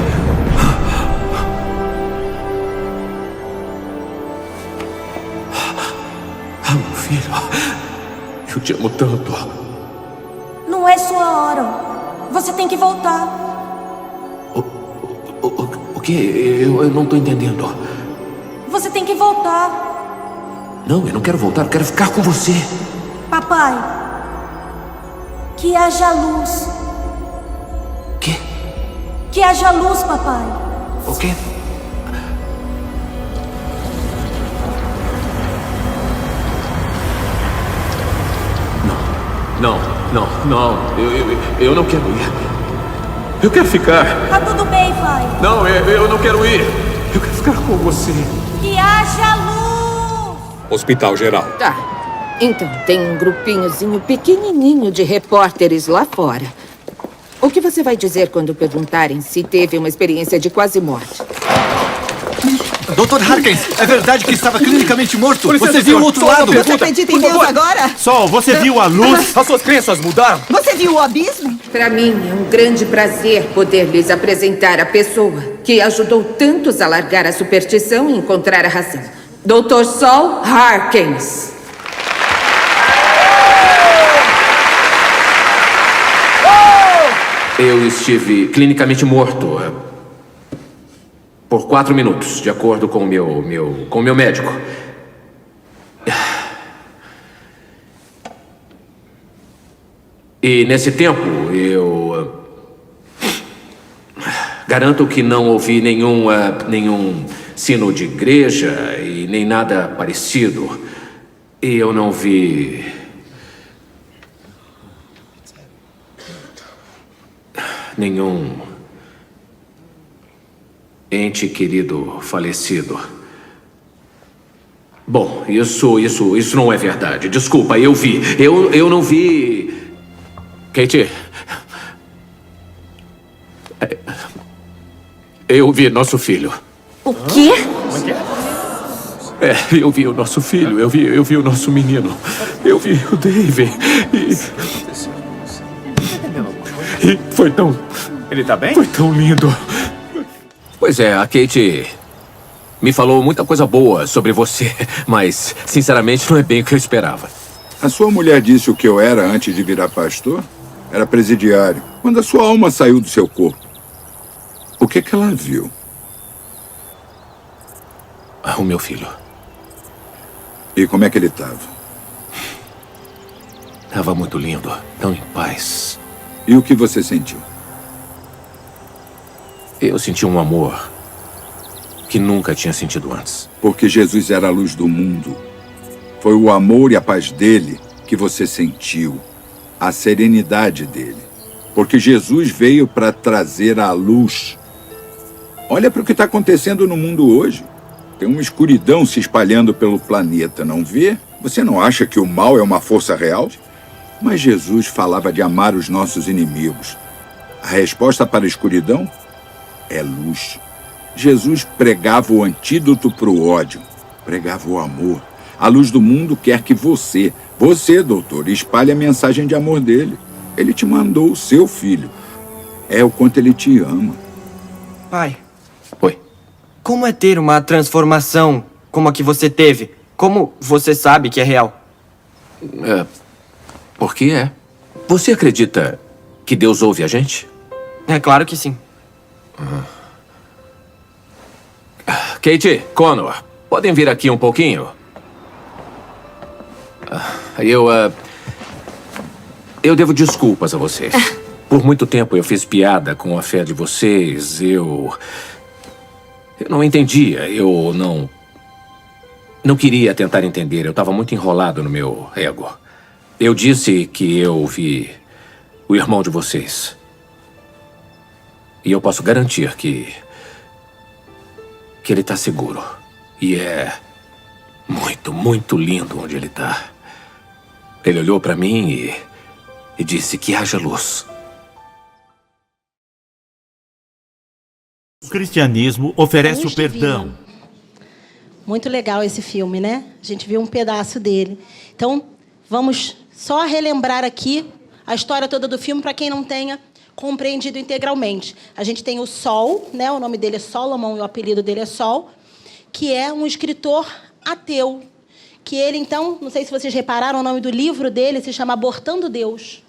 Meu filho, eu te amo tanto. Não é sua hora. Você tem que voltar. O quê? Eu não tô entendendo. Você tem que voltar. Não, eu não quero voltar, eu quero ficar com você. Papai, que haja luz. Quê? Que haja luz, papai. O quê? Não. Eu não quero ir. Eu quero ficar. Tá tudo bem, pai. Não, eu não quero ir. Eu quero ficar com você. Que haja luz. Hospital Geral. Tá. Então, tem um grupinhozinho pequenininho de repórteres lá fora. O que você vai dizer quando perguntarem se teve uma experiência de quase morte? Dr. Harkins, é verdade que estava clinicamente morto? Você viu o outro lado? Você acredita em Deus agora? Sol, você viu a luz? As suas crenças mudaram? Você viu o abismo? Para mim, é um grande prazer poder lhes apresentar a pessoa que ajudou tantos a largar a superstição e encontrar a razão. Dr. Sol Harkins. Eu estive clinicamente morto por 4 minutos, de acordo com o meu médico. E nesse tempo, eu garanto que não ouvi nenhum sino de igreja e nem nada parecido. E eu não vi nenhum ente querido falecido. Bom, isso não é verdade. Desculpa, eu vi. Eu não vi. Kate. Eu vi nosso filho. O quê? Eu vi o nosso filho. Eu vi o nosso menino. Eu vi o David. E foi tão... Ele tá bem? Foi tão lindo. Pois é, a Kate me falou muita coisa boa sobre você, mas, sinceramente, não é bem o que eu esperava. A sua mulher disse o que eu era antes de virar pastor? Era presidiário. Quando a sua alma saiu do seu corpo, o que ela viu? O meu filho. E como é que ele estava? Estava muito lindo, tão em paz. E o que você sentiu? Eu senti um amor que nunca tinha sentido antes. Porque Jesus era a luz do mundo. Foi o amor e a paz dele que você sentiu. A serenidade dele. Porque Jesus veio para trazer a luz. Olha para o que está acontecendo no mundo hoje. Tem uma escuridão se espalhando pelo planeta, não vê? Você não acha que o mal é uma força real? Mas Jesus falava de amar os nossos inimigos. A resposta para a escuridão é luz. Jesus pregava o antídoto para o ódio. Pregava o amor. A luz do mundo quer que você, doutor, espalhe a mensagem de amor dele. Ele te mandou o seu filho. É o quanto ele te ama. Pai. Oi. Como é ter uma transformação como a que você teve? Como você sabe que é real? Porque é. Você acredita que Deus ouve a gente? É claro que sim. Kate, Connor, podem vir aqui um pouquinho? Eu devo desculpas a vocês. Por muito tempo eu fiz piada com a fé de vocês. Eu não entendia. Eu não queria tentar entender. Eu estava muito enrolado no meu ego. Eu disse que eu vi o irmão de vocês. E eu posso garantir que ele está seguro. E é muito, muito lindo onde ele está. Ele olhou para mim e disse que haja luz. O cristianismo oferece o perdão. Muito legal esse filme, né? A gente viu um pedaço dele. Então, vamos só relembrar aqui a história toda do filme para quem não tenha compreendido integralmente. A gente tem o Sol, né? O nome dele é Solomon e o apelido dele é Sol, que é um escritor ateu. Que ele, então, não sei se vocês repararam, o nome do livro dele se chama Abortando Deus.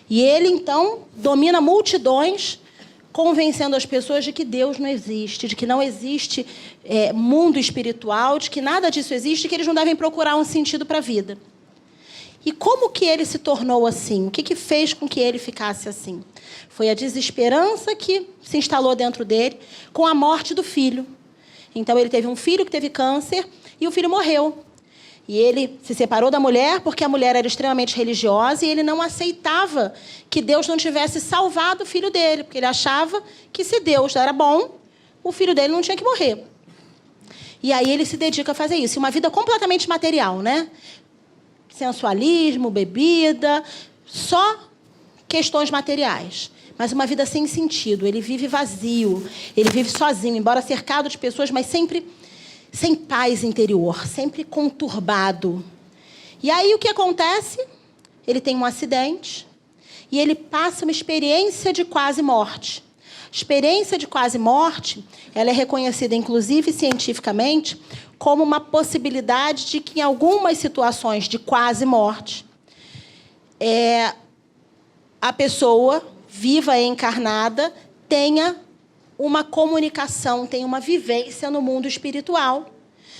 E ele, então, domina multidões, convencendo as pessoas de que Deus não existe, de que não existe mundo espiritual, de que nada disso existe, que eles não devem procurar um sentido para a vida. E como que ele se tornou assim? O que fez com que ele ficasse assim? Foi a desesperança que se instalou dentro dele com a morte do filho. Então, ele teve um filho que teve câncer e o filho morreu. E ele se separou da mulher porque a mulher era extremamente religiosa e ele não aceitava que Deus não tivesse salvado o filho dele, porque ele achava que se Deus era bom, o filho dele não tinha que morrer. E aí ele se dedica a fazer isso. Uma vida completamente material, né? Sensualismo, bebida, só questões materiais. Mas uma vida sem sentido. Ele vive vazio, ele vive sozinho, embora cercado de pessoas, mas sempre sem paz interior, sempre conturbado. E aí o que acontece? Ele tem um acidente e ele passa uma experiência de quase morte. A experiência de quase morte, ela é reconhecida, inclusive, cientificamente, como uma possibilidade de que, em algumas situações de quase morte, a pessoa, viva e encarnada, tenha uma comunicação, tenha uma vivência no mundo espiritual.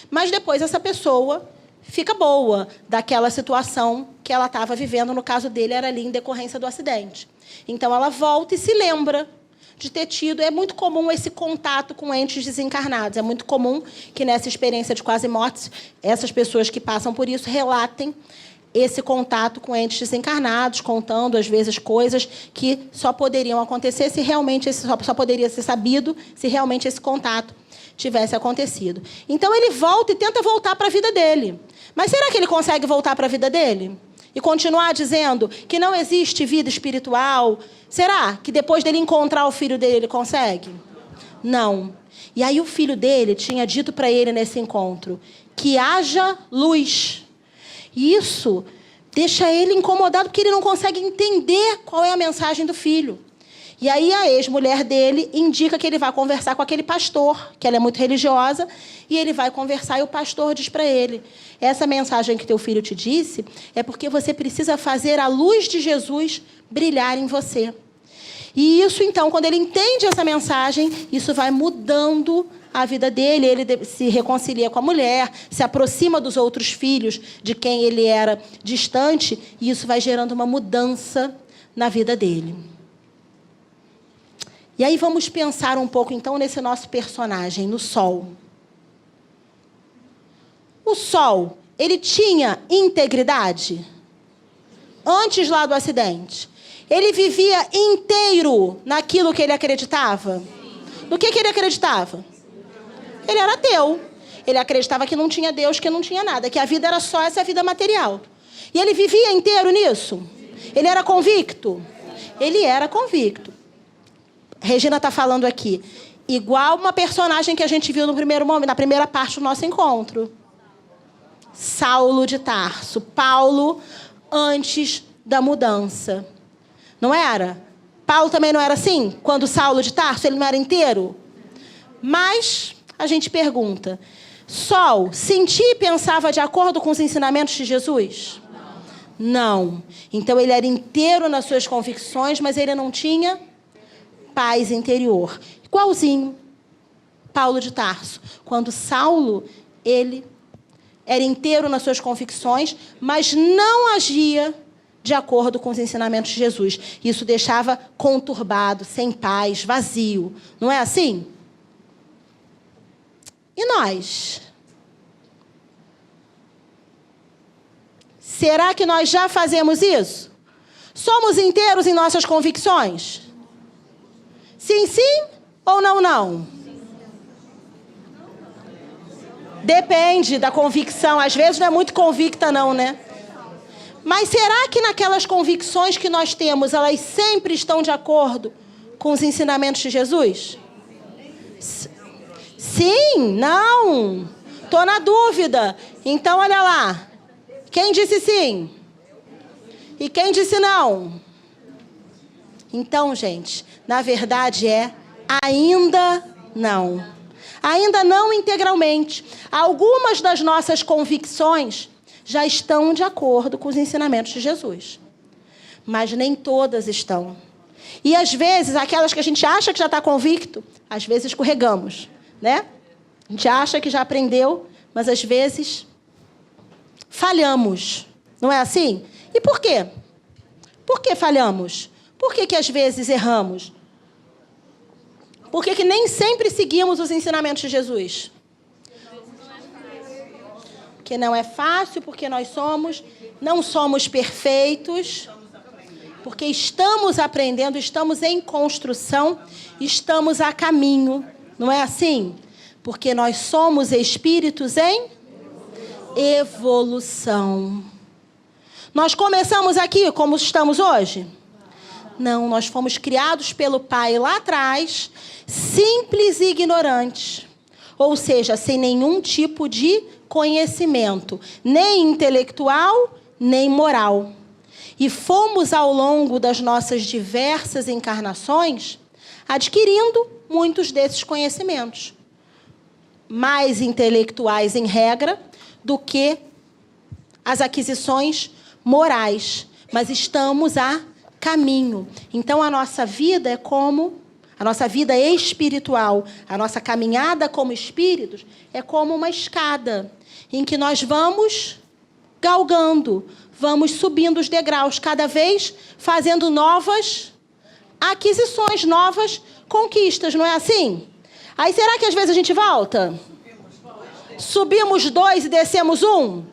Mas depois essa pessoa fica boa daquela situação que ela estava vivendo. No caso dele, era ali em decorrência do acidente. Então, ela volta e se lembra de ter tido. É muito comum esse contato com entes desencarnados. É muito comum que, nessa experiência de quase morte, essas pessoas que passam por isso relatem esse contato com entes desencarnados, contando, às vezes, coisas que só poderiam acontecer se realmente só poderia ser sabido se realmente esse contato tivesse acontecido. Então, ele volta e tenta voltar para a vida dele. Mas será que ele consegue voltar para a vida dele? E continuar dizendo que não existe vida espiritual? Será que depois dele encontrar o filho dele, ele consegue? Não. E aí o filho dele tinha dito para ele nesse encontro que haja luz. E isso deixa ele incomodado porque ele não consegue entender qual é a mensagem do filho. E aí a ex-mulher dele indica que ele vai conversar com aquele pastor, que ela é muito religiosa, e ele vai conversar e o pastor diz para ele: essa mensagem que teu filho te disse é porque você precisa fazer a luz de Jesus brilhar em você. E isso, então, quando ele entende essa mensagem, isso vai mudando a vida dele. Ele se reconcilia com a mulher, se aproxima dos outros filhos de quem ele era distante, e isso vai gerando uma mudança na vida dele. E aí vamos pensar um pouco, então, nesse nosso personagem, no Sol. O Sol, ele tinha integridade? Antes lá do acidente. Ele vivia inteiro naquilo que ele acreditava? No que ele acreditava? Ele era ateu. Ele acreditava que não tinha Deus, que não tinha nada, que a vida era só essa vida material. E ele vivia inteiro nisso? Ele era convicto? Ele era convicto. Regina está falando aqui, igual uma personagem que a gente viu no primeiro momento, na primeira parte do nosso encontro. Saulo de Tarso. Paulo antes da mudança. Não era? Paulo também não era assim? Quando Saulo de Tarso, ele não era inteiro? Mas a gente pergunta, Sol sentia e pensava de acordo com os ensinamentos de Jesus? Não. Então ele era inteiro nas suas convicções, mas ele não tinha paz interior. Igualzinho Paulo de Tarso. Quando Saulo, ele era inteiro nas suas convicções, mas não agia de acordo com os ensinamentos de Jesus. Isso deixava conturbado, sem paz, vazio. Não é assim? E nós? Será que nós já fazemos isso? Somos inteiros em nossas convicções? Sim, sim ou não, não? Depende da convicção. Às vezes não é muito convicta, não, né? Mas será que naquelas convicções que nós temos, elas sempre estão de acordo com os ensinamentos de Jesus? Sim? Não? Estou na dúvida. Então, olha lá. Quem disse sim? E quem disse não? Então, gente, na verdade ainda não. Ainda não integralmente. Algumas das nossas convicções já estão de acordo com os ensinamentos de Jesus. Mas nem todas estão. E às vezes, aquelas que a gente acha que já está convicto, às vezes escorregamos, né? A gente acha que já aprendeu, mas às vezes falhamos. Não é assim? E por quê? Por que falhamos? Por que às vezes erramos? Por que nem sempre seguimos os ensinamentos de Jesus? Porque não é fácil, porque nós não somos perfeitos, porque estamos aprendendo, estamos em construção, estamos a caminho. Não é assim? Porque nós somos espíritos em evolução. Nós começamos aqui como estamos hoje? Não, nós fomos criados pelo Pai lá atrás, simples e ignorantes. Ou seja, sem nenhum tipo de conhecimento, nem intelectual, nem moral. E fomos, ao longo das nossas diversas encarnações, adquirindo muitos desses conhecimentos. Mais intelectuais, em regra, do que as aquisições morais. Mas estamos a caminho. Então, a nossa vida é como... A nossa vida espiritual, a nossa caminhada como espíritos, é como uma escada, em que nós vamos galgando, vamos subindo os degraus, cada vez fazendo novas aquisições, novas conquistas, não é assim? Aí, será que às vezes a gente volta? Subimos 2 e descemos 1?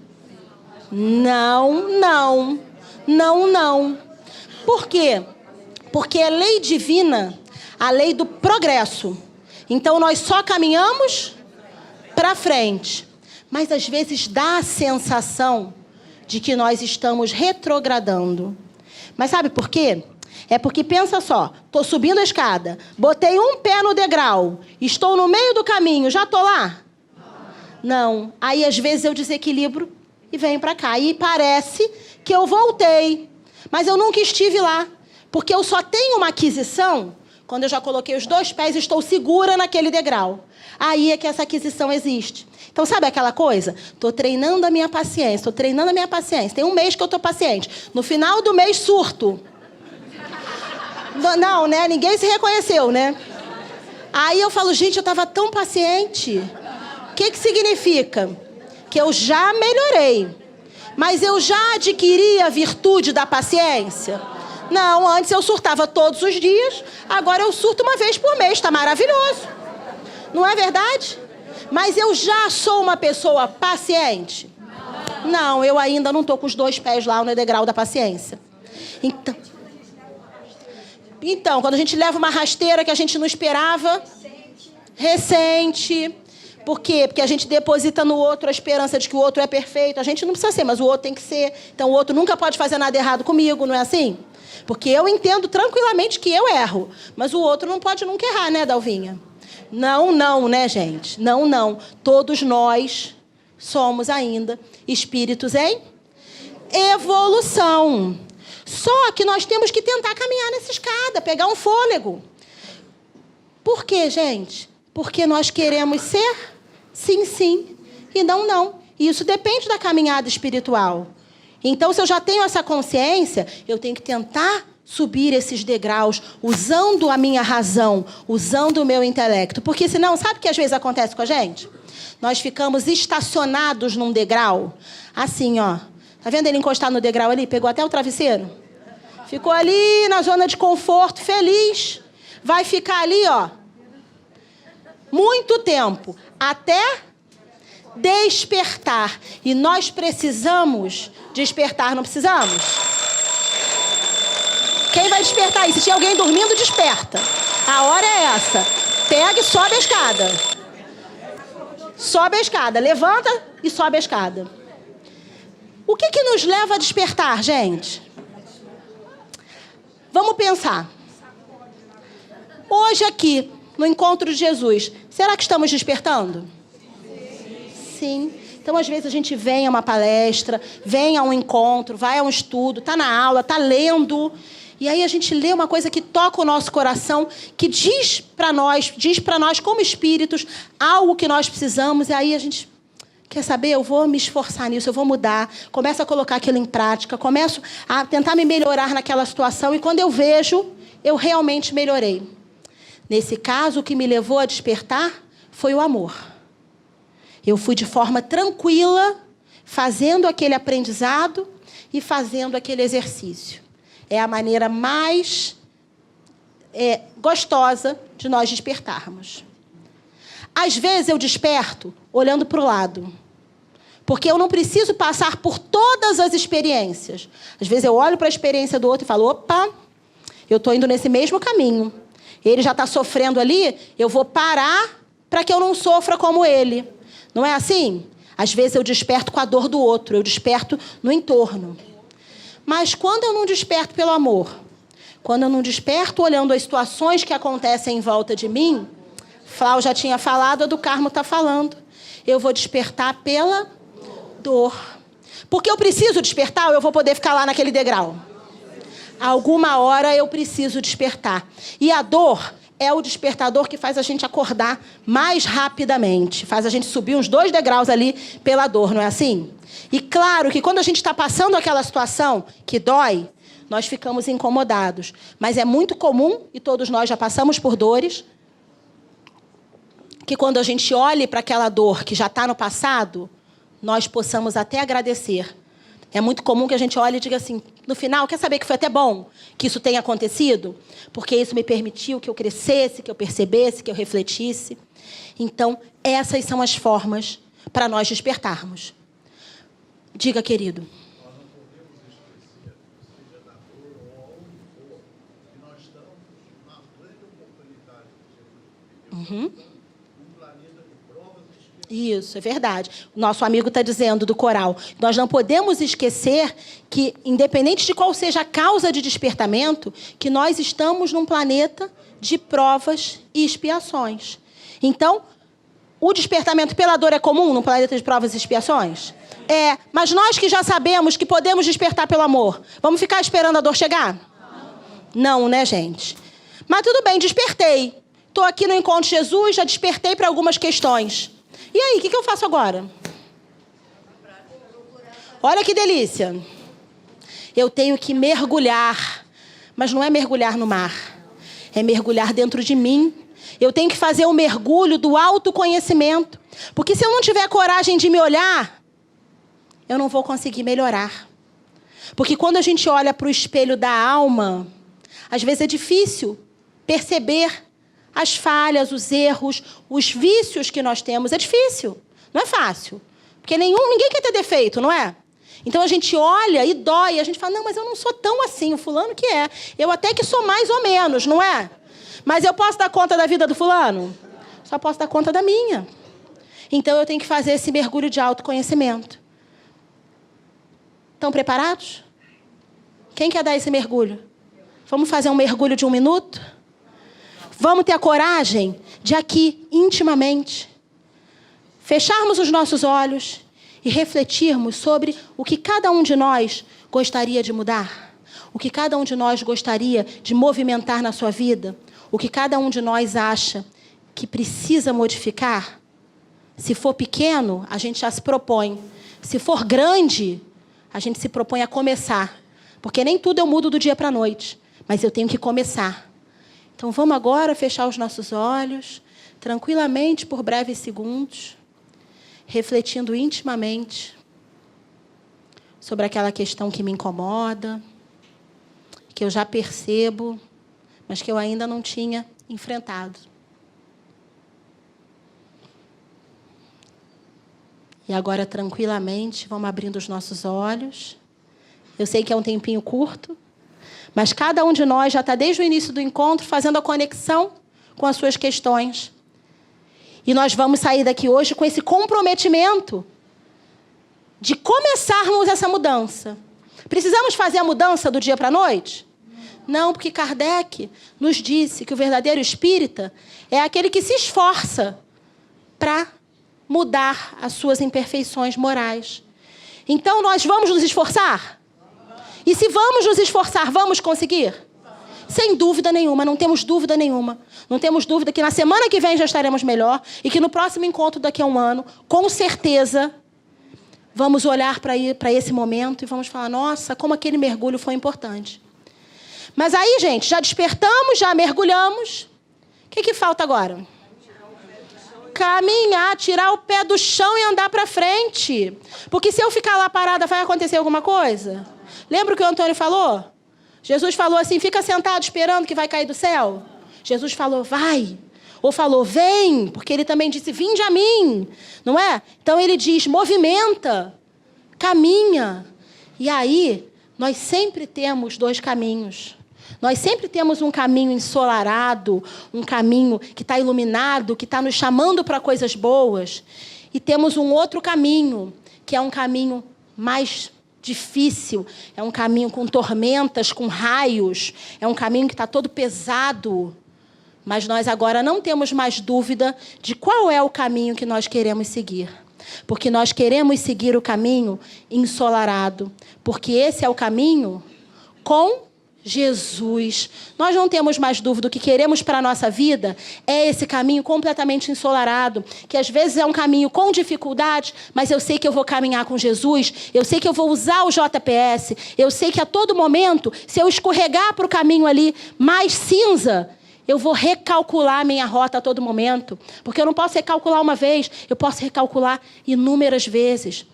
Não. Por quê? Porque é lei divina, a lei do progresso. Então, nós só caminhamos para frente. Mas, às vezes, dá a sensação de que nós estamos retrogradando. Mas sabe por quê? É porque, pensa só, estou subindo a escada, botei um pé no degrau, estou no meio do caminho, já estou lá? Não. Aí, às vezes, eu desequilibro e venho para cá. E parece que eu voltei, mas eu nunca estive lá. Porque eu só tenho uma aquisição quando eu já coloquei os 2 pés e estou segura naquele degrau. Aí é que essa aquisição existe. Então, sabe aquela coisa? Estou treinando a minha paciência, Tem 1 mês que eu estou paciente. No final do mês, surto. Não, né? Ninguém se reconheceu, né? Aí eu falo, gente, eu estava tão paciente. O que significa? Que eu já melhorei. Mas eu já adquiri a virtude da paciência? Não, antes eu surtava todos os dias, agora eu surto 1 vez por mês, está maravilhoso. Não é verdade? Mas eu já sou uma pessoa paciente? Não, eu ainda não estou com os 2 pés lá no degrau da paciência. Então, quando a gente leva uma rasteira que a gente não esperava, ressente. Por quê? Porque a gente deposita no outro a esperança de que o outro é perfeito. A gente não precisa ser, mas o outro tem que ser. Então, o outro nunca pode fazer nada errado comigo, não é assim? Porque eu entendo tranquilamente que eu erro. Mas o outro não pode nunca errar, né, Dalvinha? Não, né, gente? Não. Todos nós somos ainda espíritos em evolução. Só que nós temos que tentar caminhar nessa escada, pegar um fôlego. Por quê, gente? Porque nós queremos ser sim, e não. E isso depende da caminhada espiritual. Então, se eu já tenho essa consciência, eu tenho que tentar subir esses degraus, usando a minha razão, usando o meu intelecto. Porque senão, sabe o que às vezes acontece com a gente? Nós ficamos estacionados num degrau, assim, ó. Tá vendo ele encostar no degrau ali? Pegou até o travesseiro? Ficou ali na zona de conforto, feliz. Vai ficar ali, ó, muito tempo, até despertar. E nós precisamos despertar, não precisamos? Quem vai despertar aí? Se tinha alguém dormindo, desperta. A hora é essa. Pega e sobe a escada. Sobe a escada. Levanta e sobe a escada. O que nos leva a despertar, gente? Vamos pensar. Hoje aqui, no encontro de Jesus, será que estamos despertando? Sim. Então, às vezes, a gente vem a uma palestra, vem a um encontro, vai a um estudo, está na aula, está lendo, E aí a gente lê uma coisa que toca o nosso coração, que diz para nós como espíritos, algo que nós precisamos, e aí a gente... Quer saber? Eu vou me esforçar nisso, eu vou mudar. Começo a colocar aquilo em prática, começo a tentar me melhorar naquela situação. E quando eu vejo, eu realmente melhorei. Nesse caso, o que me levou a despertar foi o amor. Eu fui de forma tranquila, fazendo aquele aprendizado e fazendo aquele exercício. É a maneira mais gostosa de nós despertarmos. Às vezes eu desperto olhando para o lado, porque eu não preciso passar por todas as experiências. Às vezes eu olho para a experiência do outro e falo, opa, eu estou indo nesse mesmo caminho. Ele já está sofrendo ali, eu vou parar para que eu não sofra como ele. Não é assim? Às vezes eu desperto com a dor do outro, eu desperto no entorno. Mas quando eu não desperto pelo amor, quando eu não desperto olhando as situações que acontecem em volta de mim, Flau já tinha falado, a do Carmo está falando. Eu vou despertar pela dor. Porque eu preciso despertar ou eu vou poder ficar lá naquele degrau? Alguma hora eu preciso despertar. E a dor é o despertador que faz a gente acordar mais rapidamente. Faz a gente subir uns 2 degraus ali pela dor, não é assim? E claro que quando a gente está passando aquela situação que dói, nós ficamos incomodados. Mas é muito comum, e todos nós já passamos por dores, que quando a gente olhe para aquela dor que já está no passado, nós possamos até agradecer. É muito comum que a gente olhe e diga assim, no final, quer saber que foi até bom que isso tenha acontecido? Porque isso me permitiu que eu crescesse, que eu percebesse, que eu refletisse. Então, essas são as formas para nós despertarmos. Diga, querido. Uhum. Isso, é verdade. O nosso amigo está dizendo do coral. Nós não podemos esquecer que, independente de qual seja a causa de despertamento, que nós estamos num planeta de provas e expiações. Então, o despertamento pela dor é comum num planeta de provas e expiações? É, mas nós que já sabemos que podemos despertar pelo amor, vamos ficar esperando a dor chegar? Não, né, gente? Mas tudo bem, despertei. Estou aqui no Encontro de Jesus, já despertei para algumas questões. E aí, o que eu faço agora? Olha que delícia. Eu tenho que mergulhar. Mas não é mergulhar no mar. É mergulhar dentro de mim. Eu tenho que fazer um mergulho do autoconhecimento. Porque se eu não tiver coragem de me olhar, eu não vou conseguir melhorar. Porque quando a gente olha para o espelho da alma, às vezes é difícil perceber as falhas, os erros, os vícios que nós temos. É difícil, não é fácil. Porque ninguém quer ter defeito, não é? Então a gente olha e dói, a gente fala, não, mas eu não sou tão assim, o fulano que é. Eu até que sou mais ou menos, não é? Mas eu posso dar conta da vida do fulano? Só posso dar conta da minha. Então eu tenho que fazer esse mergulho de autoconhecimento. Estão preparados? Quem quer dar esse mergulho? Vamos fazer um mergulho de 1 minuto? Vamos ter a coragem de aqui, intimamente, fecharmos os nossos olhos e refletirmos sobre o que cada um de nós gostaria de mudar, o que cada um de nós gostaria de movimentar na sua vida, o que cada um de nós acha que precisa modificar. Se for pequeno, a gente já se propõe. Se for grande, a gente se propõe a começar. Porque nem tudo eu mudo do dia para a noite, mas eu tenho que começar. Então, vamos agora fechar os nossos olhos, tranquilamente, por breves segundos, refletindo intimamente sobre aquela questão que me incomoda, que eu já percebo, mas que eu ainda não tinha enfrentado. E agora, tranquilamente, vamos abrindo os nossos olhos. Eu sei que é um tempinho curto, mas cada um de nós já está desde o início do encontro fazendo a conexão com as suas questões. E nós vamos sair daqui hoje com esse comprometimento de começarmos essa mudança. Precisamos fazer a mudança do dia para a noite? Não, porque Kardec nos disse que o verdadeiro espírita é aquele que se esforça para mudar as suas imperfeições morais. Então, nós vamos nos esforçar? E se vamos nos esforçar, vamos conseguir? Sem dúvida nenhuma, não temos dúvida nenhuma. Não temos dúvida que na semana que vem já estaremos melhor e que no próximo encontro daqui a um ano, com certeza, vamos olhar para esse momento e vamos falar, nossa, como aquele mergulho foi importante. Mas aí, gente, já despertamos, já mergulhamos. O que falta agora? Caminhar, tirar o pé do chão e andar para frente. Porque se eu ficar lá parada, vai acontecer alguma coisa? Lembra o que o Antônio falou? Jesus falou assim, fica sentado esperando que vai cair do céu. Jesus falou, vai. Ou falou, vem. Porque ele também disse, vinde a mim. Não é? Então ele diz, movimenta, caminha. E aí, nós sempre temos dois caminhos. Nós sempre temos um caminho ensolarado, um caminho que está iluminado, que está nos chamando para coisas boas. E temos um outro caminho, que é um caminho mais difícil, é um caminho com tormentas, com raios, é um caminho que está todo pesado. Mas nós agora não temos mais dúvida de qual é o caminho que nós queremos seguir. Porque nós queremos seguir o caminho ensolarado. Porque esse é o caminho com Jesus. Nós não temos mais dúvida. O que queremos para a nossa vida é esse caminho completamente ensolarado, que às vezes é um caminho com dificuldade, mas eu sei que eu vou caminhar com Jesus, eu sei que eu vou usar o JPS, eu sei que a todo momento, se eu escorregar para o caminho ali mais cinza, eu vou recalcular a minha rota a todo momento, porque eu não posso recalcular uma vez, eu posso recalcular inúmeras vezes.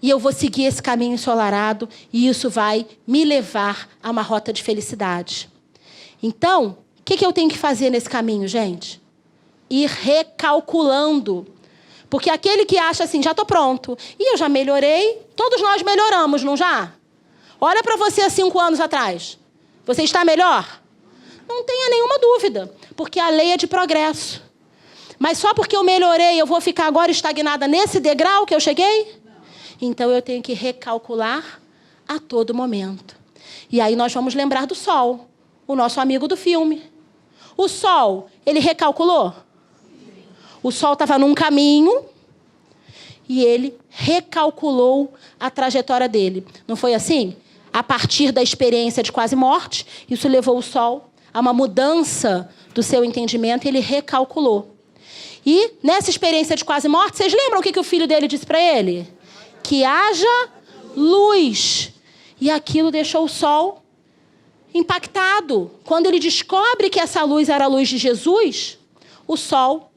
E eu vou seguir esse caminho ensolarado e isso vai me levar a uma rota de felicidade. Então, o que eu tenho que fazer nesse caminho, gente? Ir recalculando. Porque aquele que acha assim, já estou pronto, e eu já melhorei, todos nós melhoramos, não já? Olha para você há 5 anos atrás. Você está melhor? Não tenha nenhuma dúvida, porque a lei é de progresso. Mas só porque eu melhorei, eu vou ficar agora estagnada nesse degrau que eu cheguei? Então, eu tenho que recalcular a todo momento. E aí nós vamos lembrar do Sol, o nosso amigo do filme. O Sol, ele recalculou? O Sol estava num caminho e ele recalculou a trajetória dele. Não foi assim? A partir da experiência de quase morte, isso levou o Sol a uma mudança do seu entendimento e ele recalculou. E nessa experiência de quase morte, vocês lembram o que o filho dele disse para ele? Que haja luz. E aquilo deixou o Sol impactado. Quando ele descobre que essa luz era a luz de Jesus, o Sol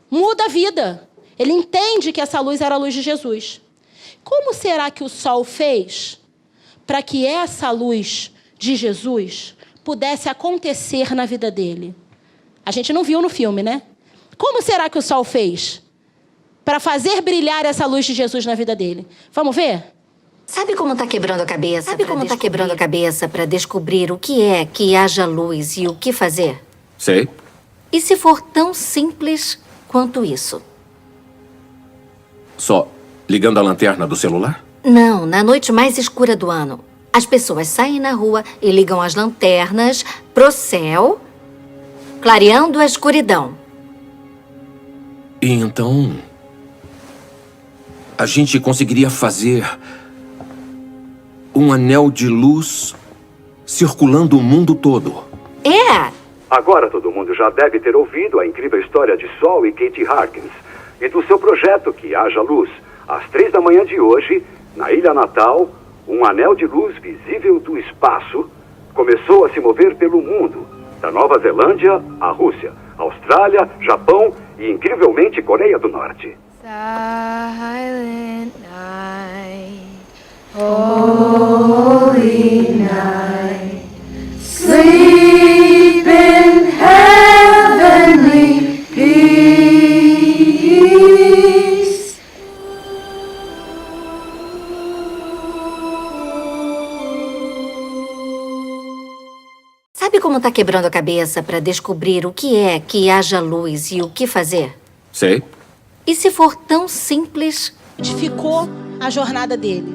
muda a vida. Ele entende que essa luz era a luz de Jesus. Como será que o Sol fez para que essa luz de Jesus pudesse acontecer na vida dele? A gente não viu no filme, né? Como será que o Sol fez para fazer brilhar essa luz de Jesus na vida dele? Vamos ver? Sabe como está quebrando a cabeça? Sabe como está quebrando a cabeça para descobrir o que é que haja luz e o que fazer? Sei. E se for tão simples quanto isso? Só ligando a lanterna do celular? Não, na noite mais escura do ano. As pessoas saem na rua e ligam as lanternas pro céu, clareando a escuridão. E então, a gente conseguiria fazer um anel de luz circulando o mundo todo. É! Agora todo mundo já deve ter ouvido a incrível história de Sol e Katie Harkins e do seu projeto Que Haja Luz. Às 3 da manhã de hoje, na Ilha Natal, um anel de luz visível do espaço começou a se mover pelo mundo, da Nova Zelândia à Rússia, Austrália, Japão e, incrivelmente, Coreia do Norte. Silent night, holy night, sleep in heavenly peace. Sabe como está quebrando a cabeça para descobrir o que é que haja luz e o que fazer? Sei. E se for tão simples? Edificou a jornada dele.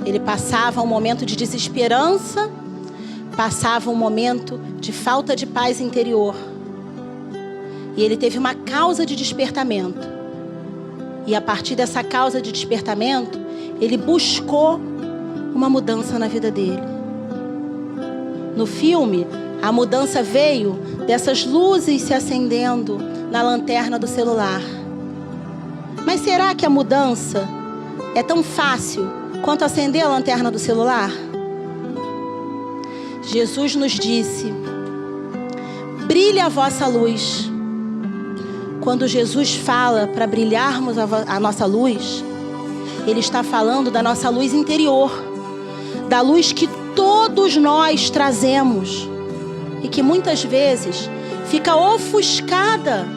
Ele passava um momento de desesperança, passava um momento de falta de paz interior. E ele teve uma causa de despertamento. E a partir dessa causa de despertamento, ele buscou uma mudança na vida dele. No filme, a mudança veio dessas luzes se acendendo na lanterna do celular. Mas será que a mudança é tão fácil quanto acender a lanterna do celular? Jesus nos disse: brilhe a vossa luz. Quando Jesus fala para brilharmos a nossa luz, Ele está falando da nossa luz interior, da luz que todos nós trazemos e que muitas vezes fica ofuscada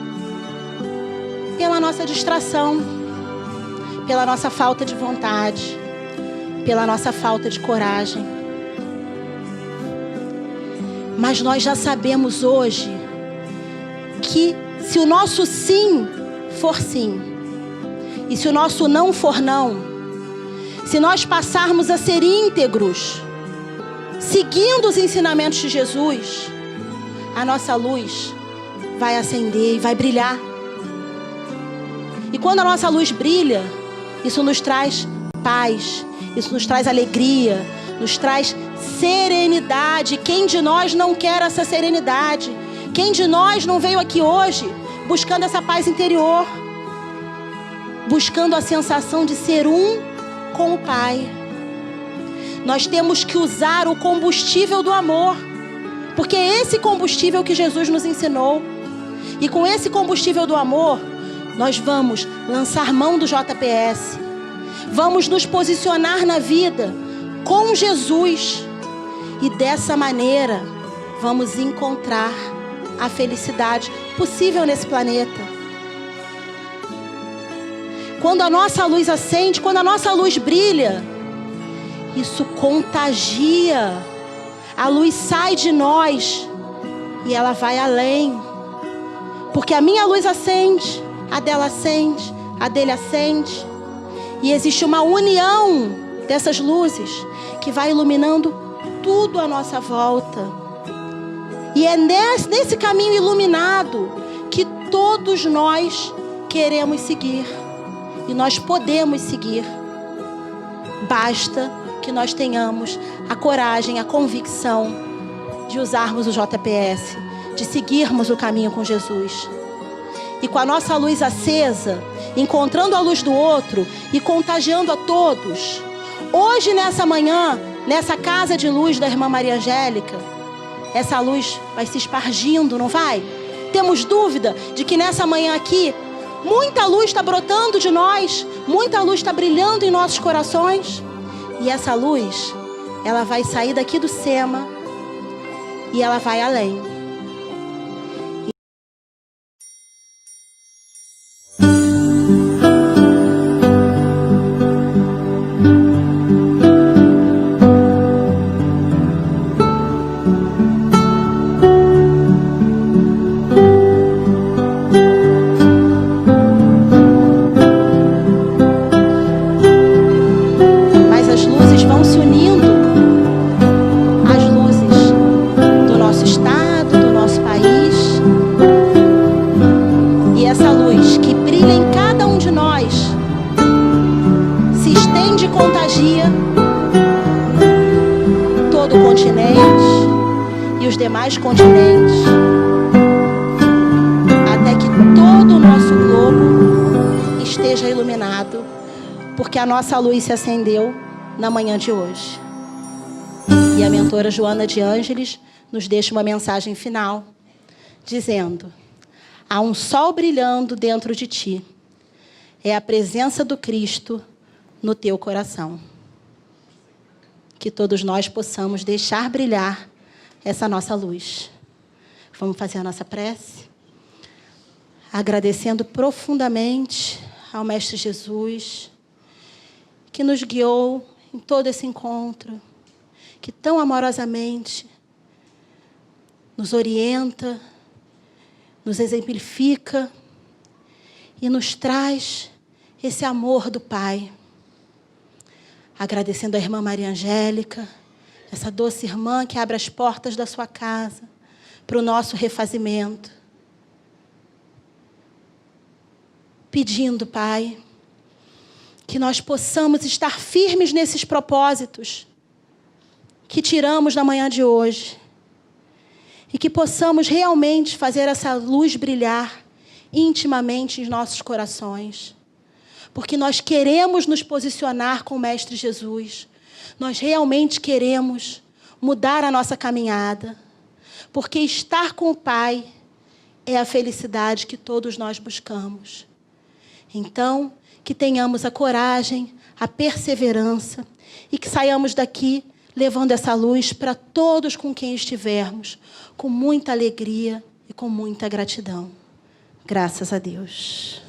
pela nossa distração, pela nossa falta de vontade, pela nossa falta de coragem. Mas nós já sabemos hoje que se o nosso sim for sim, e se o nosso não for não, se nós passarmos a ser íntegros, seguindo os ensinamentos de Jesus, a nossa luz vai acender e vai brilhar. E quando a nossa luz brilha, isso nos traz paz, isso nos traz alegria, nos traz serenidade. Quem de nós não quer essa serenidade? Quem de nós não veio aqui hoje buscando essa paz interior? Buscando a sensação de ser um com o Pai. Nós temos que usar o combustível do amor, porque é esse combustível que Jesus nos ensinou. E com esse combustível do amor, nós vamos lançar mão do JPS. Vamos nos posicionar na vida com Jesus. E dessa maneira, vamos encontrar a felicidade possível nesse planeta. Quando a nossa luz acende, quando a nossa luz brilha, isso contagia. A luz sai de nós e ela vai além. Porque a minha luz acende, a dela acende, a dele acende. E existe uma união dessas luzes que vai iluminando tudo à nossa volta. E é nesse caminho iluminado que todos nós queremos seguir. E nós podemos seguir. Basta que nós tenhamos a coragem, a convicção de usarmos o JPS, de seguirmos o caminho com Jesus. E com a nossa luz acesa, encontrando a luz do outro e contagiando a todos. Hoje, nessa manhã, nessa casa de luz da irmã Maria Angélica, essa luz vai se espargindo, não vai? Temos dúvida de que nessa manhã aqui, muita luz está brotando de nós, muita luz está brilhando em nossos corações. E essa luz, ela vai sair daqui do SEMA e ela vai além. Demais continentes, até que todo o nosso globo esteja iluminado, porque a nossa luz se acendeu na manhã de hoje. E a mentora Joana de Ângeles nos deixa uma mensagem final, dizendo: há um sol brilhando dentro de ti, é a presença do Cristo no teu coração. Que todos nós possamos deixar brilhar essa nossa luz. Vamos fazer a nossa prece, agradecendo profundamente ao Mestre Jesus, que nos guiou em todo esse encontro, que tão amorosamente nos orienta, nos exemplifica e nos traz esse amor do Pai. Agradecendo a irmã Maria Angélica, essa doce irmã que abre as portas da sua casa para o nosso refazimento. Pedindo, Pai, Que nós possamos estar firmes nesses propósitos que tiramos na manhã de hoje. E que possamos realmente fazer essa luz brilhar intimamente em nossos corações. Porque nós queremos nos posicionar com o Mestre Jesus. Nós realmente queremos mudar a nossa caminhada. Porque estar com o Pai é a felicidade que todos nós buscamos. Então, que tenhamos a coragem, a perseverança e que saiamos daqui levando essa luz para todos com quem estivermos, com muita alegria e com muita gratidão. Graças a Deus.